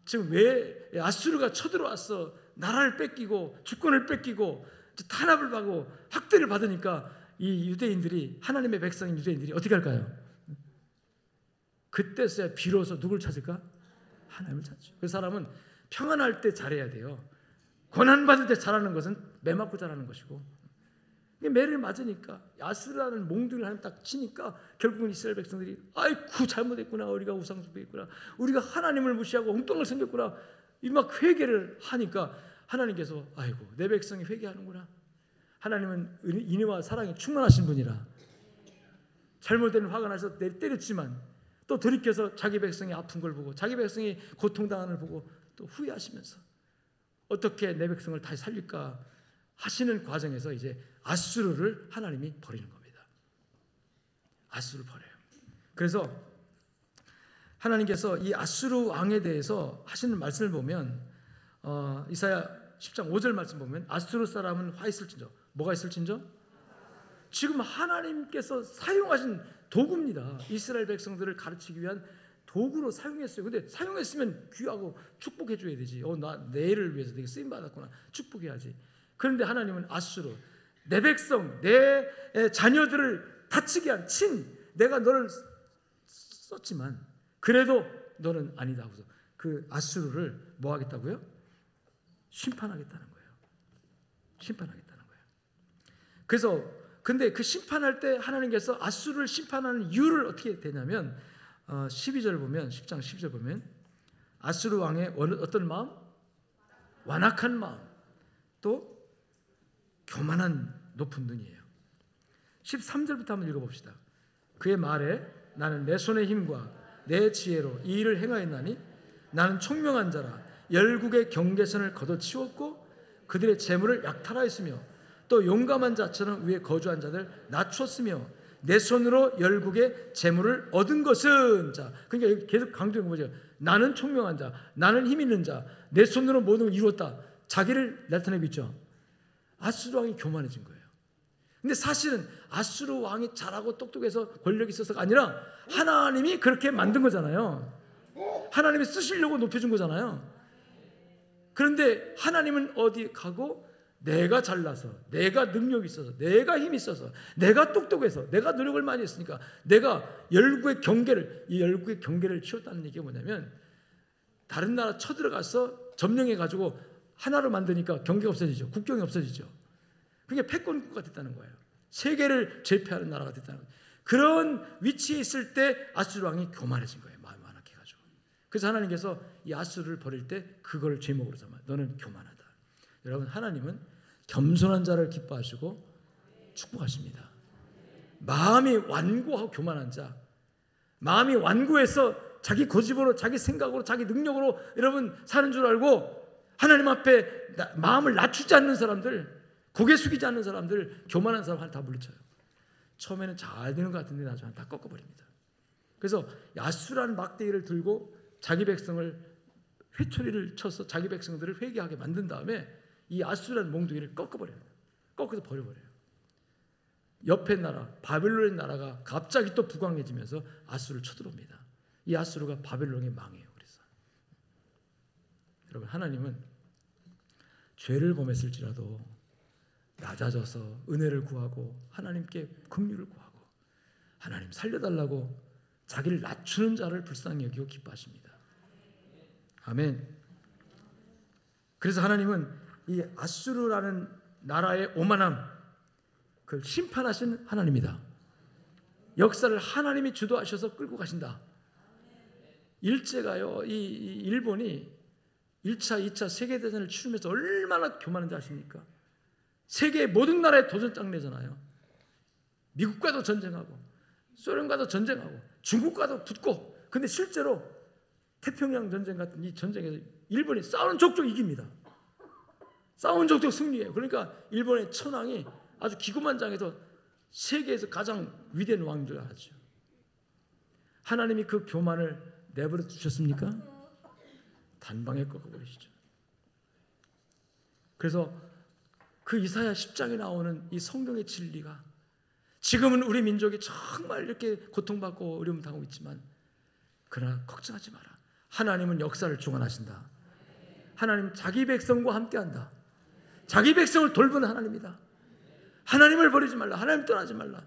지금 왜 아수르가 쳐들어와서 나라를 뺏기고 주권을 뺏기고 탄압을 받고 학대를 받으니까 이 유대인들이, 하나님의 백성인 유대인들이 어떻게 할까요? 그때서야 비로소 누굴 찾을까? 하나님을 찾죠. 그 사람은 평안할 때 잘해야 돼요. 고난받을 때 잘하는 것은 매 맞고 잘하는 것이고, 매를 맞으니까 아수르라는 몽둥이를 하나님 딱 치니까 결국은 이스라엘 백성들이 아이쿠 잘못했구나, 우리가 우상 숭배했구나, 우리가 하나님을 무시하고 엉뚱을 섬겼구나, 이 막 회개를 하니까 하나님께서 아이고 내 백성이 회개하는구나. 하나님은 인애와 사랑이 충만하신 분이라 잘못된 화가 나서 때렸지만 또 돌이켜서 자기 백성이 아픈 걸 보고 자기 백성이 고통당하는 걸 보고 또 후회하시면서 어떻게 내 백성을 다시 살릴까 하시는 과정에서 이제 아수르를 하나님이 버리는 겁니다. 아수르를 버려요. 그래서 하나님께서 이 아수르 왕에 대해서 하시는 말씀을 보면 이사야 10장 5절 말씀 보면 아수르 사람은 화 있을진저, 뭐가 있을진저? 지금 하나님께서 사용하신 도구입니다. 이스라엘 백성들을 가르치기 위한 도구로 사용했어요. 근데 사용했으면 귀하고 축복해 줘야 되지. 나 내를 위해서 되게 쓰임 받았구나, 축복해야지. 그런데 하나님은 아수르, 내 백성, 내 자녀들을 다치게 한 내가 너를 썼지만 그래도 너는 아니다 하고서 그 아수르를 뭐 하겠다고요? 심판하겠다는 거예요. 심판하겠다는 거예요. 그래서 근데 그 심판할 때 하나님께서 아수르를 심판하는 이유를 어떻게 되냐면 12절 보면, 10장 12절 보면 아수르 왕의 어떤 마음? 완악한 마음, 또 교만한 높은 눈이에요. 13절부터 한번 읽어봅시다. 그의 말에 나는 내 손의 힘과 내 지혜로 이 일을 행하였나니 나는 총명한 자라 열국의 경계선을 걷어치웠고 그들의 재물을 약탈하였으며 또 용감한 자처럼 위에 거주한 자들 낮췄으며 내 손으로 열국의 재물을 얻은 것은, 자, 그러니까 계속 강조한 거죠. 나는 총명한 자, 나는 힘 있는 자, 내 손으로 모든 걸 이루었다. 자기를 나타내고 있죠. 아수르 왕이 교만해진 거예요. 근데 사실은 아수르 왕이 잘하고 똑똑해서 권력이 있어서가 아니라 하나님이 그렇게 만든 거잖아요. 하나님이 쓰시려고 높여준 거잖아요. 그런데 하나님은 어디 가고 내가 잘나서, 내가 능력이 있어서, 내가 힘이 있어서, 내가 똑똑해서, 내가 노력을 많이 했으니까 내가 열국의 경계를 치웠다는 얘기가 뭐냐면 다른 나라 쳐들어가서 점령해가지고 하나로 만드니까 경계가 없어지죠. 국경이 없어지죠. 그게 패권국가 됐다는 거예요. 세계를 제패하는 나라가 됐다는 거예요. 그런 위치에 있을 때 아수르 왕이 교만해진 거예요. 마음이 완악해가지고. 그래서 하나님께서 이 아수르를 버릴 때 그걸 제목으로 삼아. 너는 교만하다. 여러분, 하나님은 겸손한 자를 기뻐하시고 축복하십니다. 마음이 완고하고 교만한 자, 마음이 완고해서 자기 고집으로, 자기 생각으로, 자기 능력으로 여러분 사는 줄 알고 하나님 앞에 마음을 낮추지 않는 사람들, 고개 숙이지 않는 사람들, 교만한 사람 다 물리쳐요. 처음에는 잘 되는 것 같은데 나중에 다 꺾어버립니다. 그래서 아수라는 막대기를 들고 자기 백성을 회초리를 쳐서 자기 백성들을 회개하게 만든 다음에 이 아수라는 몽둥이를 꺾어버려요. 꺾어서 버려버려요. 옆에 나라 바벨론의 나라가 갑자기 또 부강해지면서 아수르를 쳐들어옵니다. 이 아수르가 바벨론의 망이에요. 그래서 여러분, 하나님은 죄를 범했을지라도 낮아져서 은혜를 구하고 하나님께 긍휼을 구하고 하나님 살려달라고 자기를 낮추는 자를 불쌍히 여기고 기뻐하십니다. 아멘. 그래서 하나님은 이 아수르라는 나라의 오만함, 그걸 심판하신 하나님이다. 역사를 하나님이 주도하셔서 끌고 가신다. 일제가요, 이 일본이 1차, 2차 세계대전을 치르면서 얼마나 교만한지 아십니까? 세계의 모든 나라에 도전장 내잖아요. 미국과도 전쟁하고 소련과도 전쟁하고 중국과도 붙고, 근데 실제로 태평양 전쟁 같은 이 전쟁에서 일본이 싸우는 족족 이깁니다. 싸우는 족족 승리해요. 그러니까 일본의 천황이 아주 기고만장해서 세계에서 가장 위대한 왕인 줄 알았죠. 하나님이 그 교만을 내버려 두셨습니까? 단방에 꺾어버리시죠. 그래서 그 이사야 10장에 나오는 이 성경의 진리가, 지금은 우리 민족이 정말 이렇게 고통받고 어려움 당하고 있지만, 그러나 걱정하지 마라. 하나님은 역사를 주관하신다. 하나님 자기 백성과 함께한다. 자기 백성을 돌보는 하나님이다. 하나님을 버리지 말라. 하나님 떠나지 말라.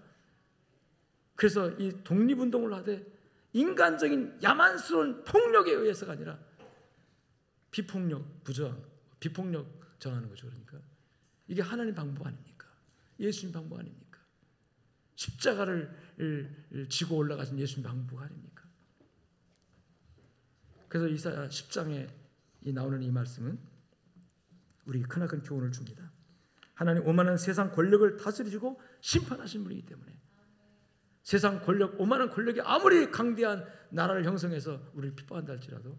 그래서 이 독립운동을 하되 인간적인 야만스러운 폭력에 의해서가 아니라 비폭력 정하는 거죠. 그러니까 이게 하나님 방법 아닙니까? 예수님 방법 아닙니까? 십자가를 지고 올라가신 예수님 방법 아닙니까? 그래서 이사야 10장에 나오는 이 말씀은 우리에게 크나큰 교훈을 줍니다. 하나님 오만한 세상 권력을 다스리시고 심판하신 분이기 때문에 세상 권력, 오만한 권력이 아무리 강대한 나라를 형성해서 우리를 핍박한다 할지라도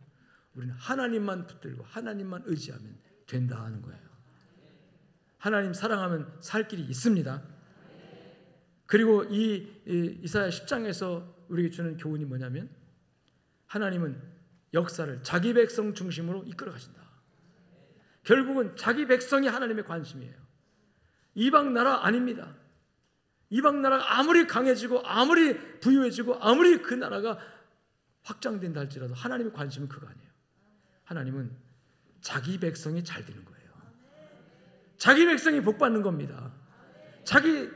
우리는 하나님만 붙들고 하나님만 의지하면 된다 하는 거예요. 하나님 사랑하면 살 길이 있습니다. 그리고 이 이사야 10장에서 우리에게 주는 교훈이 뭐냐면, 하나님은 역사를 자기 백성 중심으로 이끌어 가신다. 결국은 자기 백성이 하나님의 관심이에요. 이방 나라 아닙니다. 이방 나라가 아무리 강해지고 아무리 부유해지고 아무리 그 나라가 확장된다 할지라도 하나님의 관심은 그거 아니에요. 하나님은 자기 백성이 잘 되는 거예요. 자기 백성이 복 받는 겁니다. 자기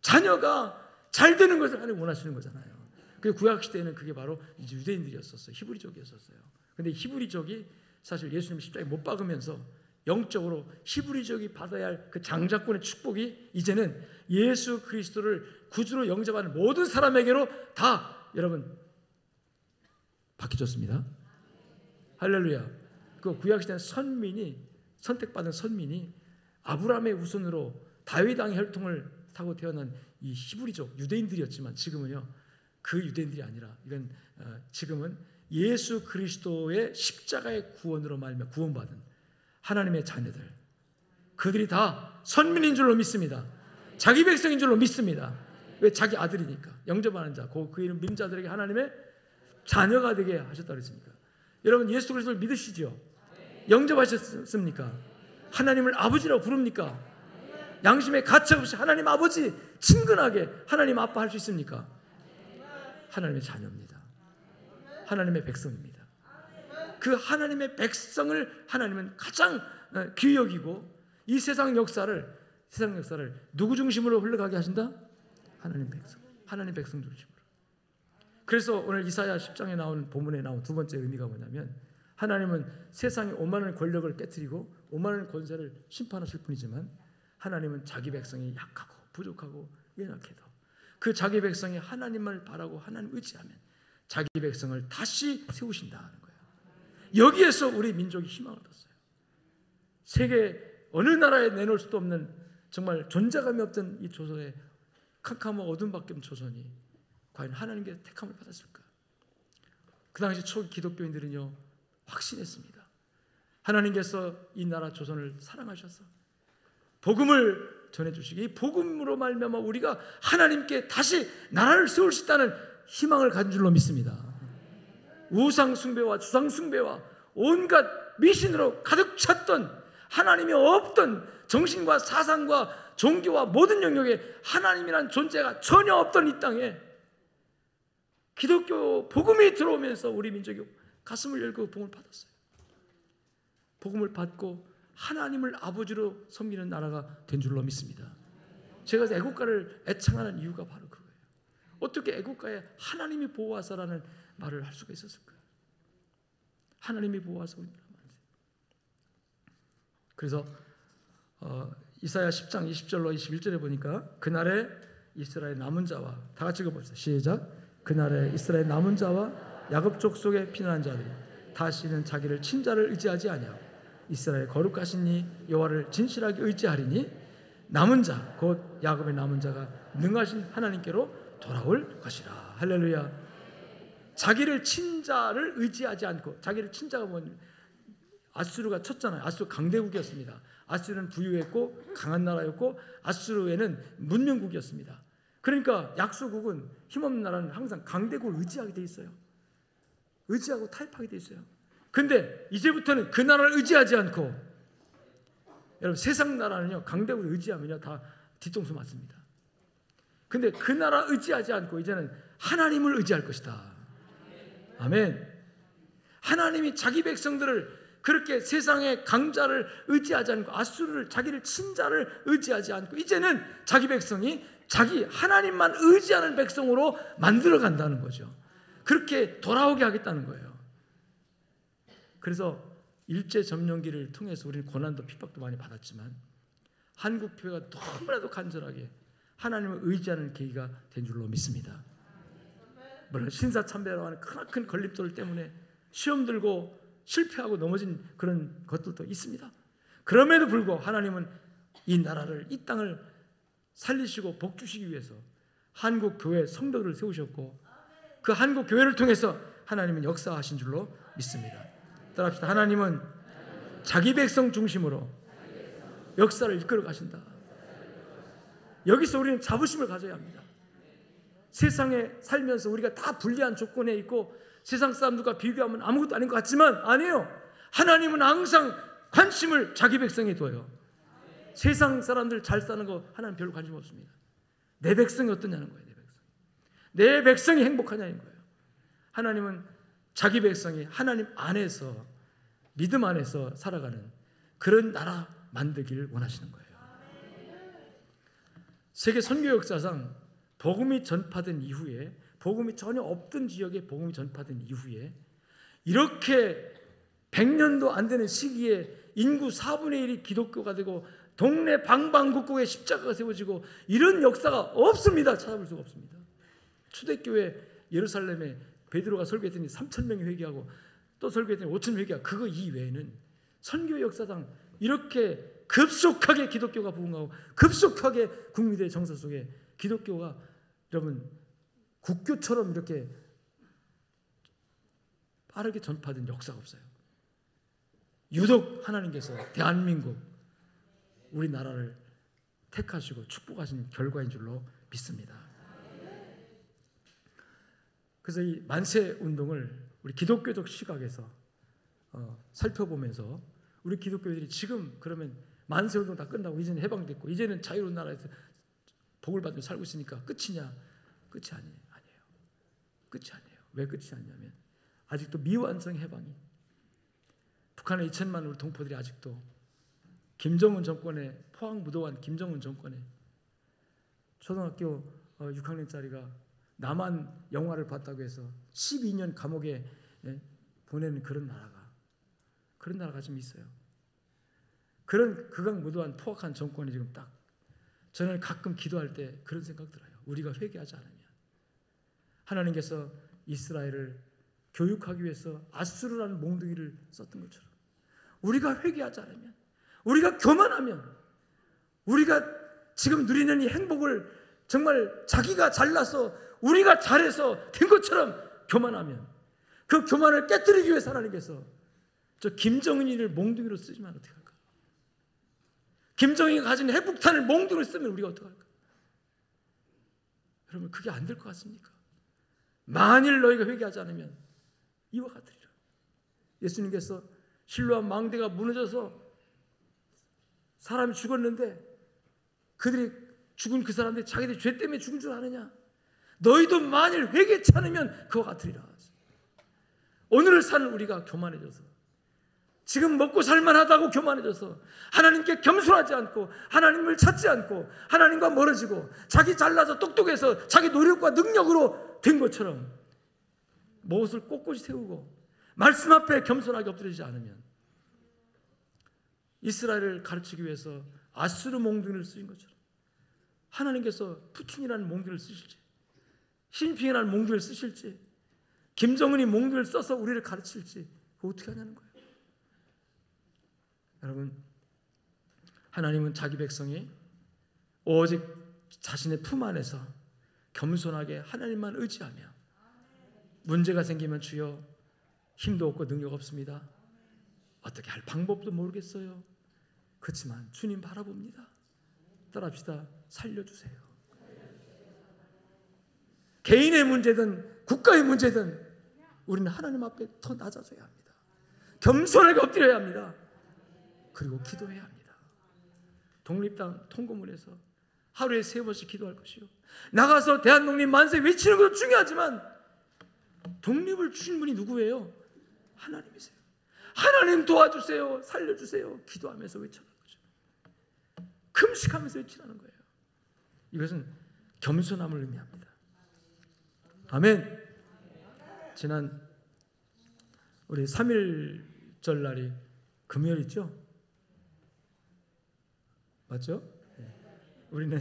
자녀가 잘 되는 것을 하나님 원하시는 거잖아요. 그 구약시대에는 그게 바로 이제 유대인들이었었어요. 히브리족이었었어요. 근데 히브리족이 사실 예수님 십자가에 못 박으면서 영적으로 히브리족이 받아야 할 그 장자권의 축복이 이제는 예수 그리스도를 구주로 영접하는 모든 사람에게로 다 여러분 바뀌어졌습니다. 할렐루야. 그 구약시대는 선택받은 선민이 아브라함의 후손으로 다윗 왕의 혈통을 타고 태어난 이 히브리족 유대인들이었지만, 지금은요 그 유대인들이 아니라 이건 지금은 예수 그리스도의 십자가의 구원으로 말미암아 구원받은 하나님의 자녀들, 그들이 다 선민인 줄로 믿습니다. 자기 백성인 줄로 믿습니다. 왜? 자기 아들이니까. 영접하는 자, 그 이름 믿는 자들에게 하나님의 자녀가 되게 하셨다고 했습니까? 여러분 예수 그리스도를 믿으시죠? 영접하셨습니까? 하나님을 아버지라고 부릅니까? 양심에 가책 없이 하나님 아버지 친근하게 하나님 아빠 할 수 있습니까? 하나님의 자녀입니다. 하나님의 백성입니다. 그 하나님의 백성을 하나님은 가장 귀히 여기고, 이 세상 역사를 누구 중심으로 흘러가게 하신다? 하나님 백성 중심으로. 그래서 오늘 이사야 10장에 나온 본문에 나온 두 번째 의미가 뭐냐면, 하나님은 세상의 오만한 권력을 깨뜨리고 오만한 권세를 심판하실 분이지만, 하나님은 자기 백성이 약하고 부족하고 연약해도 그 자기 백성이 하나님을 바라고 하나님 의지하면 자기 백성을 다시 세우신다는 거예요. 여기에서 우리 민족이 희망을 얻었어요. 세계 어느 나라에 내놓을 수도 없는 정말 존재감이 없던 이 조선의 캄캄하고 어둠밖에 없는 조선이 과연 하나님께 택함을 받았을까? 그 당시 초기 기독교인들은요 확신했습니다. 하나님께서 이 나라 조선을 사랑하셔서 복음을 전해주시기, 이 복음으로 말미암아 우리가 하나님께 다시 나라를 세울 수 있다는 희망을 가진 줄로 믿습니다. 우상 숭배와 주상 숭배와 온갖 미신으로 가득 찼던 하나님이 없던 정신과 사상과 종교와 모든 영역에 하나님이란 존재가 전혀 없던 이 땅에 기독교 복음이 들어오면서 우리 민족이 가슴을 열고 복음을 받았어요. 복음을 받고 하나님을 아버지로 섬기는 나라가 된 줄로 믿습니다. 제가 애국가를 애창하는 이유가 바로 그거예요. 어떻게 애국가에 하나님이 보호하사라는 말을 할 수가 있었을까요? 하나님이 보호하사 우리 나라 만세. 그래서 이사야 10장 20절로 21절에 보니까 그날에 이스라엘 남은 자와 다 같이 읽어봅시다. 시작. 그날에 이스라엘 남은 자와 야곱 족속에 피난한 자들이 다시는 자기를 친자를 의지하지 아니하고 이스라엘 거룩하신 이 여호와를 진실하게 의지하리니 남은 자 곧 야곱의 남은 자가 능하신 하나님께로 돌아올 것이라. 할렐루야. 자기를 친자를 의지하지 않고, 자기를 친자가 뭐냐면 아수르가 쳤잖아요. 아수르 강대국이었습니다. 아수르는 부유했고 강한 나라였고 아수르에는 문명국이었습니다. 그러니까 약소국은 힘없는 나라는 항상 강대국을 의지하게 돼 있어요. 의지하고 타협하게 돼 있어요. 근데 이제부터는 그 나라를 의지하지 않고, 여러분 세상 나라는요 강대국을 의지하면요 다 뒤통수 맞습니다. 근데 그 나라 의지하지 않고 이제는 하나님을 의지할 것이다. 아멘. 하나님이 자기 백성들을 그렇게 세상의 강자를 의지하지 않고 아수르를 자기를 친자를 의지하지 않고 이제는 자기 백성이 자기 하나님만 의지하는 백성으로 만들어 간다는 거죠. 그렇게 돌아오게 하겠다는 거예요. 그래서 일제점령기를 통해서 우리는 고난도 핍박도 많이 받았지만 한국 교회가 너무나도 간절하게 하나님을 의지하는 계기가 된 줄로 믿습니다. 물론 신사참배라고 하는 크나큰 걸림돌 때문에 시험 들고 실패하고 넘어진 그런 것들도 있습니다. 그럼에도 불구하고 하나님은 이 나라를, 이 땅을 살리시고 복주시기 위해서 한국 교회 성도들을 세우셨고 그 한국 교회를 통해서 하나님은 역사하신 줄로 믿습니다. 따라합시다. 하나님은 자기 백성 중심으로 역사를 이끌어 가신다. 여기서 우리는 자부심을 가져야 합니다. 세상에 살면서 우리가 다 불리한 조건에 있고 세상 사람들과 비교하면 아무것도 아닌 것 같지만 아니에요. 하나님은 항상 관심을 자기 백성에 둬요. 세상 사람들 잘 사는 거 하나님 별로 관심 없습니다. 내 백성이 어떠냐는 거예요. 내 백성이 행복하냐는 거예요. 하나님은 자기 백성이 하나님 안에서, 믿음 안에서 살아가는 그런 나라 만들기를 원하시는 거예요. 세계 선교 역사상 복음이 전파된 이후에, 복음이 전혀 없던 지역에 복음이 전파된 이후에 이렇게 100년도 안 되는 시기에 인구 4분의 1이 기독교가 되고 동네 방방곡곡에 십자가가 세워지고 이런 역사가 없습니다. 찾아볼 수가 없습니다. 초대교회 예루살렘에 베드로가 설교했더니 3,000명이 회개하고 또 설교했더니 5,000명이 회개하고 그거 이외에는 선교 역사상 이렇게 급속하게 기독교가 부흥하고 급속하게 국민들의 정서 속에 기독교가 여러분 국교처럼 이렇게 빠르게 전파된 역사가 없어요. 유독 하나님께서 대한민국 우리나라를 택하시고 축복하신 결과인 줄로 믿습니다. 그래서 이 만세 운동을 우리 기독교적 시각에서 살펴보면서 우리 기독교들이 지금 그러면 만세 운동 다 끝나고 이제는 해방됐고 이제는 자유로운 나라에서 복을 받으며 살고 있으니까 끝이냐? 끝이 아니에요. 끝이 아니에요. 왜 끝이 아니냐면 아직도 미완성 해방이, 북한의 2천만 우리 동포들이 아직도 김정은 정권에 포항무도한 김정은 정권에 초등학교 6학년짜리가 남한 영화를 봤다고 해서 12년 감옥에 보내는 그런 나라가 좀 있어요. 그런 극악무도한 포악한 정권이 지금 딱, 저는 가끔 기도할 때 그런 생각 들어요. 우리가 회개하지 않으면 하나님께서 이스라엘을 교육하기 위해서 아수르라는 몽둥이를 썼던 것처럼 우리가 회개하지 않으면, 우리가 교만하면, 우리가 지금 누리는 이 행복을 정말 자기가 잘나서 우리가 잘해서 된 것처럼 교만하면, 그 교만을 깨뜨리기 위해서 하나님께서 저 김정은이를 몽둥이로 쓰지만 어떻게 할까? 김정은이가 가진 핵폭탄을 몽둥이로 쓰면 우리가 어떻게 할까? 여러분 그게 안 될 것 같습니까? 만일 너희가 회개하지 않으면 이와 같으리라. 예수님께서 실로암 망대가 무너져서 사람이 죽었는데 그들이 죽은 그 사람들이 자기들 죄 때문에 죽은 줄 아느냐? 너희도 만일 회개치 않으면 그와 같으리라. 오늘을 사는 우리가 교만해져서, 지금 먹고 살만하다고 교만해져서 하나님께 겸손하지 않고 하나님을 찾지 않고 하나님과 멀어지고 자기 잘나서 똑똑해서 자기 노력과 능력으로 된 것처럼 무엇을 꼿꼿이 세우고 말씀 앞에 겸손하게 엎드리지 않으면 이스라엘을 가르치기 위해서 아수르 몽둥이를 쓰신 것처럼 하나님께서 푸틴이라는 몽둥이를 쓰실지, 시진핑이라는 몽둥이를 쓰실지, 김정은이 몽둥이를 써서 우리를 가르칠지 그거 어떻게 하냐는 거예요. 여러분, 하나님은 자기 백성이 오직 자신의 품 안에서 겸손하게 하나님만 의지하며 문제가 생기면 주여 힘도 없고 능력 없습니다. 어떻게 할 방법도 모르겠어요. 그렇지만 주님 바라봅니다. 따라합시다. 살려주세요. 개인의 문제든 국가의 문제든 우리는 하나님 앞에 더 낮아져야 합니다. 겸손하게 엎드려야 합니다. 그리고 기도해야 합니다. 독립당 통고문에서 하루에 3번씩 기도할 것이요, 나가서 대한독립 만세 외치는 것도 중요하지만 독립을 주신 분이 누구예요? 하나님이세요. 하나님 도와주세요, 살려주세요 기도하면서 외쳐라는 거죠. 금식하면서 외치라는 거예요. 이것은 겸손함을 의미합니다. 아멘. 지난 우리 3.1절 날이 금요일이죠? 맞죠? 우리는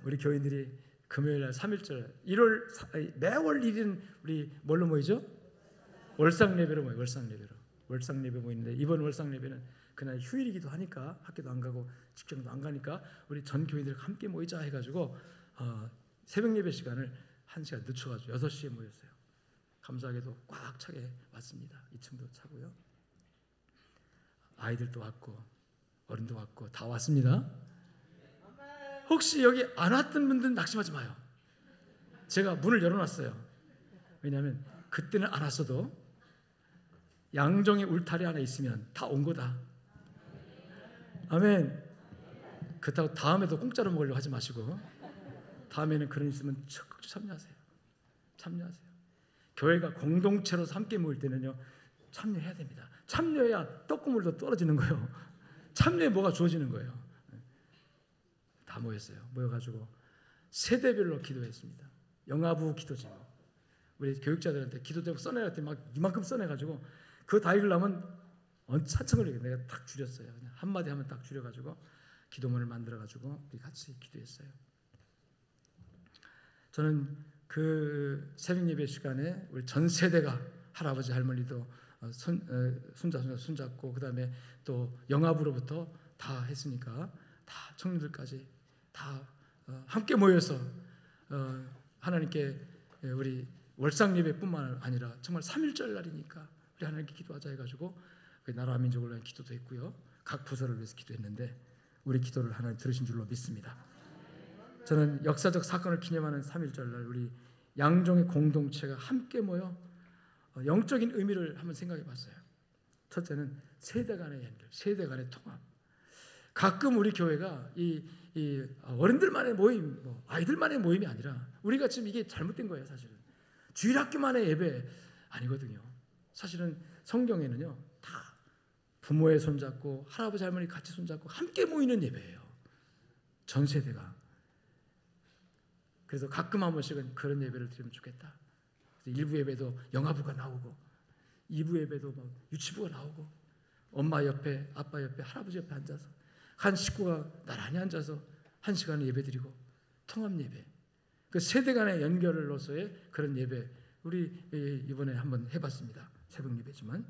우리 교인들이 금요일 날 3.1절 매월 1일은 우리 뭘로 모이죠? 월상 예배로 모여요. 월상 예배 모이는데 이번 월상 예배는 그날 휴일이기도 하니까 학교도 안 가고 직장도 안 가니까 우리 전 교인들 함께 모이자 해가지고 새벽 예배 시간을 1시간 늦춰가지고 6시에 모였어요. 감사하게도 꽉 차게 왔습니다. 2층도 차고요. 아이들도 왔고 어른도 왔고 다 왔습니다. 혹시 여기 안 왔던 분들은 낙심하지 마요. 제가 문을 열어놨어요. 왜냐하면 그때는 안 왔어도 양정의 울타리 안에 있으면 다 온 거다. 아멘. 그렇다고 다음에도 공짜로 먹으려고 하지 마시고 다음에는 그런 일 있으면 적극 참여하세요. 교회가 공동체로 함께 모일 때는요 참여해야 됩니다. 참여해야 떡고물도 떨어지는 거예요. 참여에 뭐가 주어지는 거예요. 다 모였어요. 모여가지고 세대별로 기도했습니다. 영아부 기도 제목, 우리 교육자들한테 기도 제목 써내라 했더니 막 이만큼 써내가지고 그거 다 읽으려면 한참 걸리게 내가 딱 줄였어요. 그냥 한마디 하면 딱 줄여가지고 기도문을 만들어가지고 우리 같이 기도했어요. 저는 그 새벽 예배 시간에 우리 전 세대가 할아버지 할머니도 손잡고 그다음에 또 영아부로부터 다 했으니까 다 청년들까지 다 함께 모여서 하나님께 우리 월상 예배뿐만 아니라 정말 3.1절 날이니까 우리 하나님께 기도하자 해가지고 나라 민족을 위한 기도도 했고요, 각 부서를 위해서 기도했는데 우리 기도를 하나님 들으신 줄로 믿습니다. 저는 역사적 사건을 기념하는 3.1절 날 우리 양종의 공동체가 함께 모여 영적인 의미를 한번 생각해 봤어요. 첫째는 세대 간의 연결, 세대 간의 통합. 가끔 우리 교회가 이 어른들만의 모임, 아이들만의 모임이 아니라 우리가 지금 이게 잘못된 거예요. 사실은 주일학교만의 예배 아니거든요. 사실은 성경에는요 다 부모의 손잡고 할아버지 할머니 같이 손잡고 함께 모이는 예배예요. 전 세대가. 그래서 가끔 한 번씩은 그런 예배를 드리면 좋겠다. 1부 예배도 영아부가 나오고 2부 예배도 막 유치부가 나오고 엄마 옆에 아빠 옆에 할아버지 옆에 앉아서 한 식구가 나란히 앉아서 1시간을 예배 드리고 통합 예배, 그 세대 간의 연결로서의 그런 예배 우리 이번에 한번 해봤습니다. 새벽 예배지만.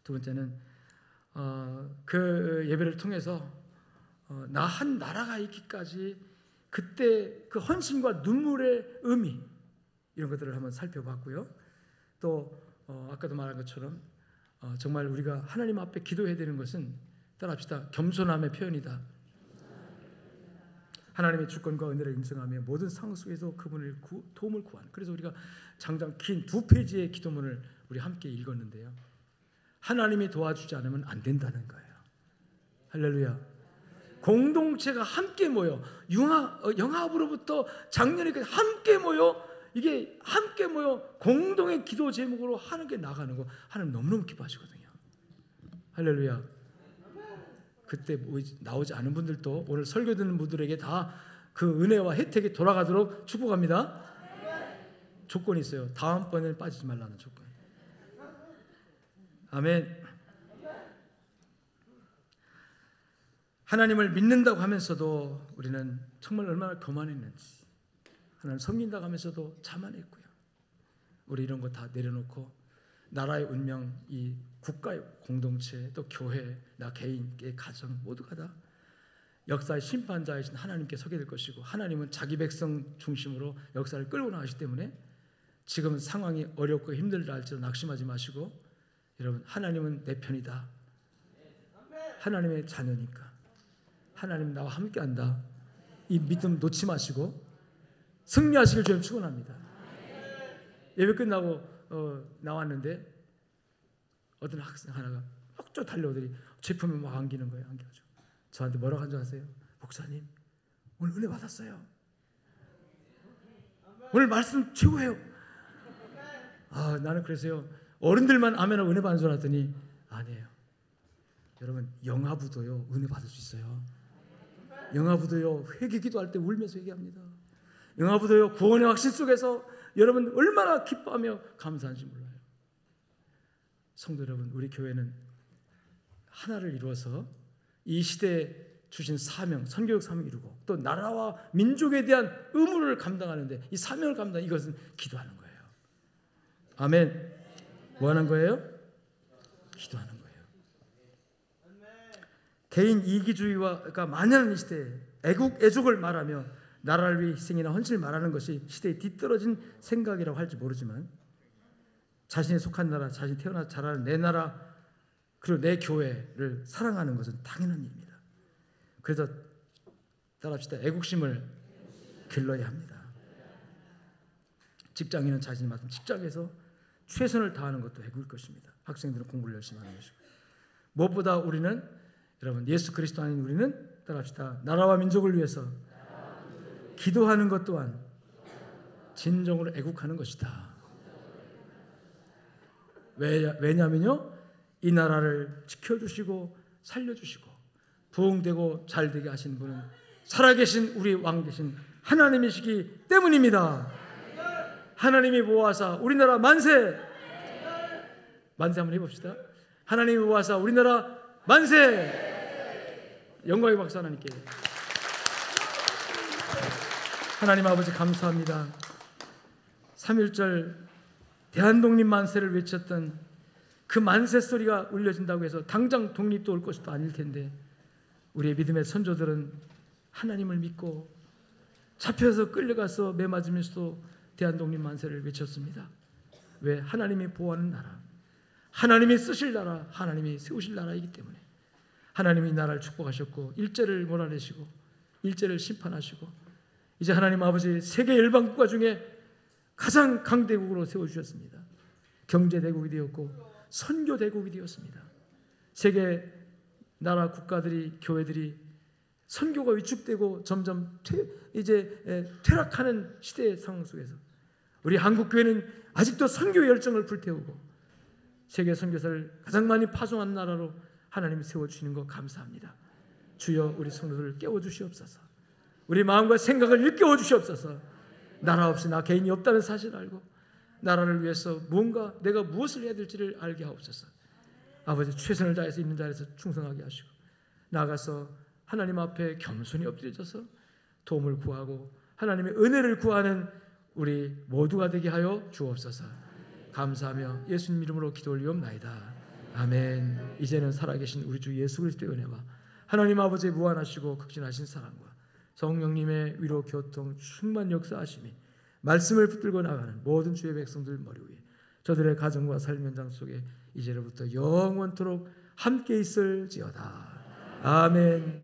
두 번째는 그 예배를 통해서 나 한 나라가 있기까지 그때 그 헌신과 눈물의 의미 이런 것들을 한번 살펴봤고요. 또 아까도 말한 것처럼 정말 우리가 하나님 앞에 기도해야 되는 것은 따라합시다. 겸손함의 표현이다. 하나님의 주권과 은혜를 인정하며 모든 상황 속에서 그분을 도움을 구하는. 그래서 우리가 장장 긴 2페이지의 기도문을 우리 함께 읽었는데요. 하나님이 도와주지 않으면 안 된다는 거예요. 할렐루야. 공동체가 함께 모여 영합으로부터 작년에까지 함께 모여 이게 함께 모여 공동의 기도 제목으로 하나님께 나가는 거 하나님 너무너무 기뻐하시거든요. 할렐루야. 그때 나오지 않은 분들도 오늘 설교 듣는 분들에게 다 그 은혜와 혜택이 돌아가도록 축복합니다. 조건이 있어요. 다음번에는 빠지지 말라는 조건. 아멘. 하나님을 믿는다고 하면서도 우리는 정말 얼마나 교만했는지, 하나님 섬긴다고 하면서도 자만했고요. 우리 이런 거 다 내려놓고 나라의 운명, 이 국가의 공동체, 또 교회, 나 개인의 가정 모두가 다 역사의 심판자이신 하나님께 서게 될 것이고, 하나님은 자기 백성 중심으로 역사를 끌고 나가시기 때문에 지금 상황이 어렵고 힘들다 할지라도 낙심하지 마시고, 여러분 하나님은 내 편이다. 하나님의 자녀니까 하나님 나와 함께한다. 이 믿음 놓지 마시고 승리하시길 주님 축원합니다. 예배 끝나고 나왔는데 어떤 학생 하나가 쭉 달려오더니 제품을 막 안기는 거예요. 안겨가지고 저한테 뭐라고 한 줄 아세요? 목사님 오늘 은혜 받았어요. 오늘 말씀 최고예요. 나는 그래서요 어른들만 아멘하고 은혜 받는 줄 알았더니 아니에요. 여러분 영아부도요 은혜 받을 수 있어요. 영아부도요 회개 기도할 때 울면서 회개합니다. 영아부도요 구원의 확신 속에서 여러분 얼마나 기뻐하며 감사한지 몰라요. 성도 여러분, 우리 교회는 하나를 이루어서 이 시대에 주신 사명, 선교육 사명을 이루고 또 나라와 민족에 대한 의무를 감당하는데 이 사명을 감당하는 이것은 기도하는 거예요. 아멘. 뭐 하는 거예요? 기도하는 거예요. 개인 이기주의가 만연한 이 시대에 애국을 말하며 나라를 위해 희생이나 헌신을 말하는 것이 시대에 뒤떨어진 생각이라고 할지 모르지만 자신이 속한 나라, 자신이 태어나서 자라는 내 나라 그리고 내 교회를 사랑하는 것은 당연한 일입니다. 그래서 따라합시다. 애국심을 길러야 합니다. 직장인은 자신이 맡은 직장에서 최선을 다하는 것도 애국일 것입니다. 학생들은 공부를 열심히 하는 것이고, 무엇보다 우리는 여러분 예수 그리스도 아닌 우리는 따라합시다. 나라와 민족을 위해서 기도하는 것 또한 진정으로 애국하는 것이다. 왜냐면요 이 나라를 지켜주시고 살려주시고 부흥되고 잘되게 하신 분은 살아계신 우리 왕 되신 하나님이시기 때문입니다. 하나님이 보호하사 우리나라 만세! 만세 한번 해봅시다. 하나님이 보호하사 우리나라 만세! 영광의 박수 하나님께. 하나님 아버지 감사합니다. 3.1절 대한독립 만세를 외쳤던 그 만세 소리가 울려진다고 해서 당장 독립도 올 것도 아닐 텐데 우리의 믿음의 선조들은 하나님을 믿고 잡혀서 끌려가서 매 맞으면서도 대한독립 만세를 외쳤습니다. 왜? 하나님이 보호하는 나라, 하나님이 쓰실 나라, 하나님이 세우실 나라이기 때문에 하나님이 이 나라를 축복하셨고 일제를 몰아내시고 일제를 심판하시고 이제 하나님 아버지 세계 열방국가 중에 가장 강대국으로 세워주셨습니다. 경제대국이 되었고 선교대국이 되었습니다. 세계 나라 국가들이 교회들이 선교가 위축되고 점점 퇴락하는 시대의 상황 속에서 우리 한국교회는 아직도 선교 열정을 불태우고 세계 선교사를 가장 많이 파송한 나라로 하나님이 세워주시는 것 감사합니다. 주여 우리 성도들을 깨워주시옵소서. 우리 마음과 생각을 일깨워 주시옵소서. 나라 없이 나 개인이 없다는 사실을 알고 나라를 위해서 무언가 내가 무엇을 해야 될지를 알게 하옵소서. 아버지 최선을 다해서 있는 자리에서 충성하게 하시고 나아가서 하나님 앞에 겸손히 엎드려져서 도움을 구하고 하나님의 은혜를 구하는 우리 모두가 되게 하여 주옵소서. 감사하며 예수님 이름으로 기도 올리옵나이다. 아멘. 이제는 살아계신 우리 주 예수 그리스도의 은혜와 하나님 아버지의 무한하시고 극진하신 사랑과 성령님의 위로 교통 충만 역사하심이 말씀을 붙들고 나가는 모든 주의 백성들 머리 위에 저들의 가정과 삶 현장 속에 이제로부터 영원토록 함께 있을지어다. 아멘.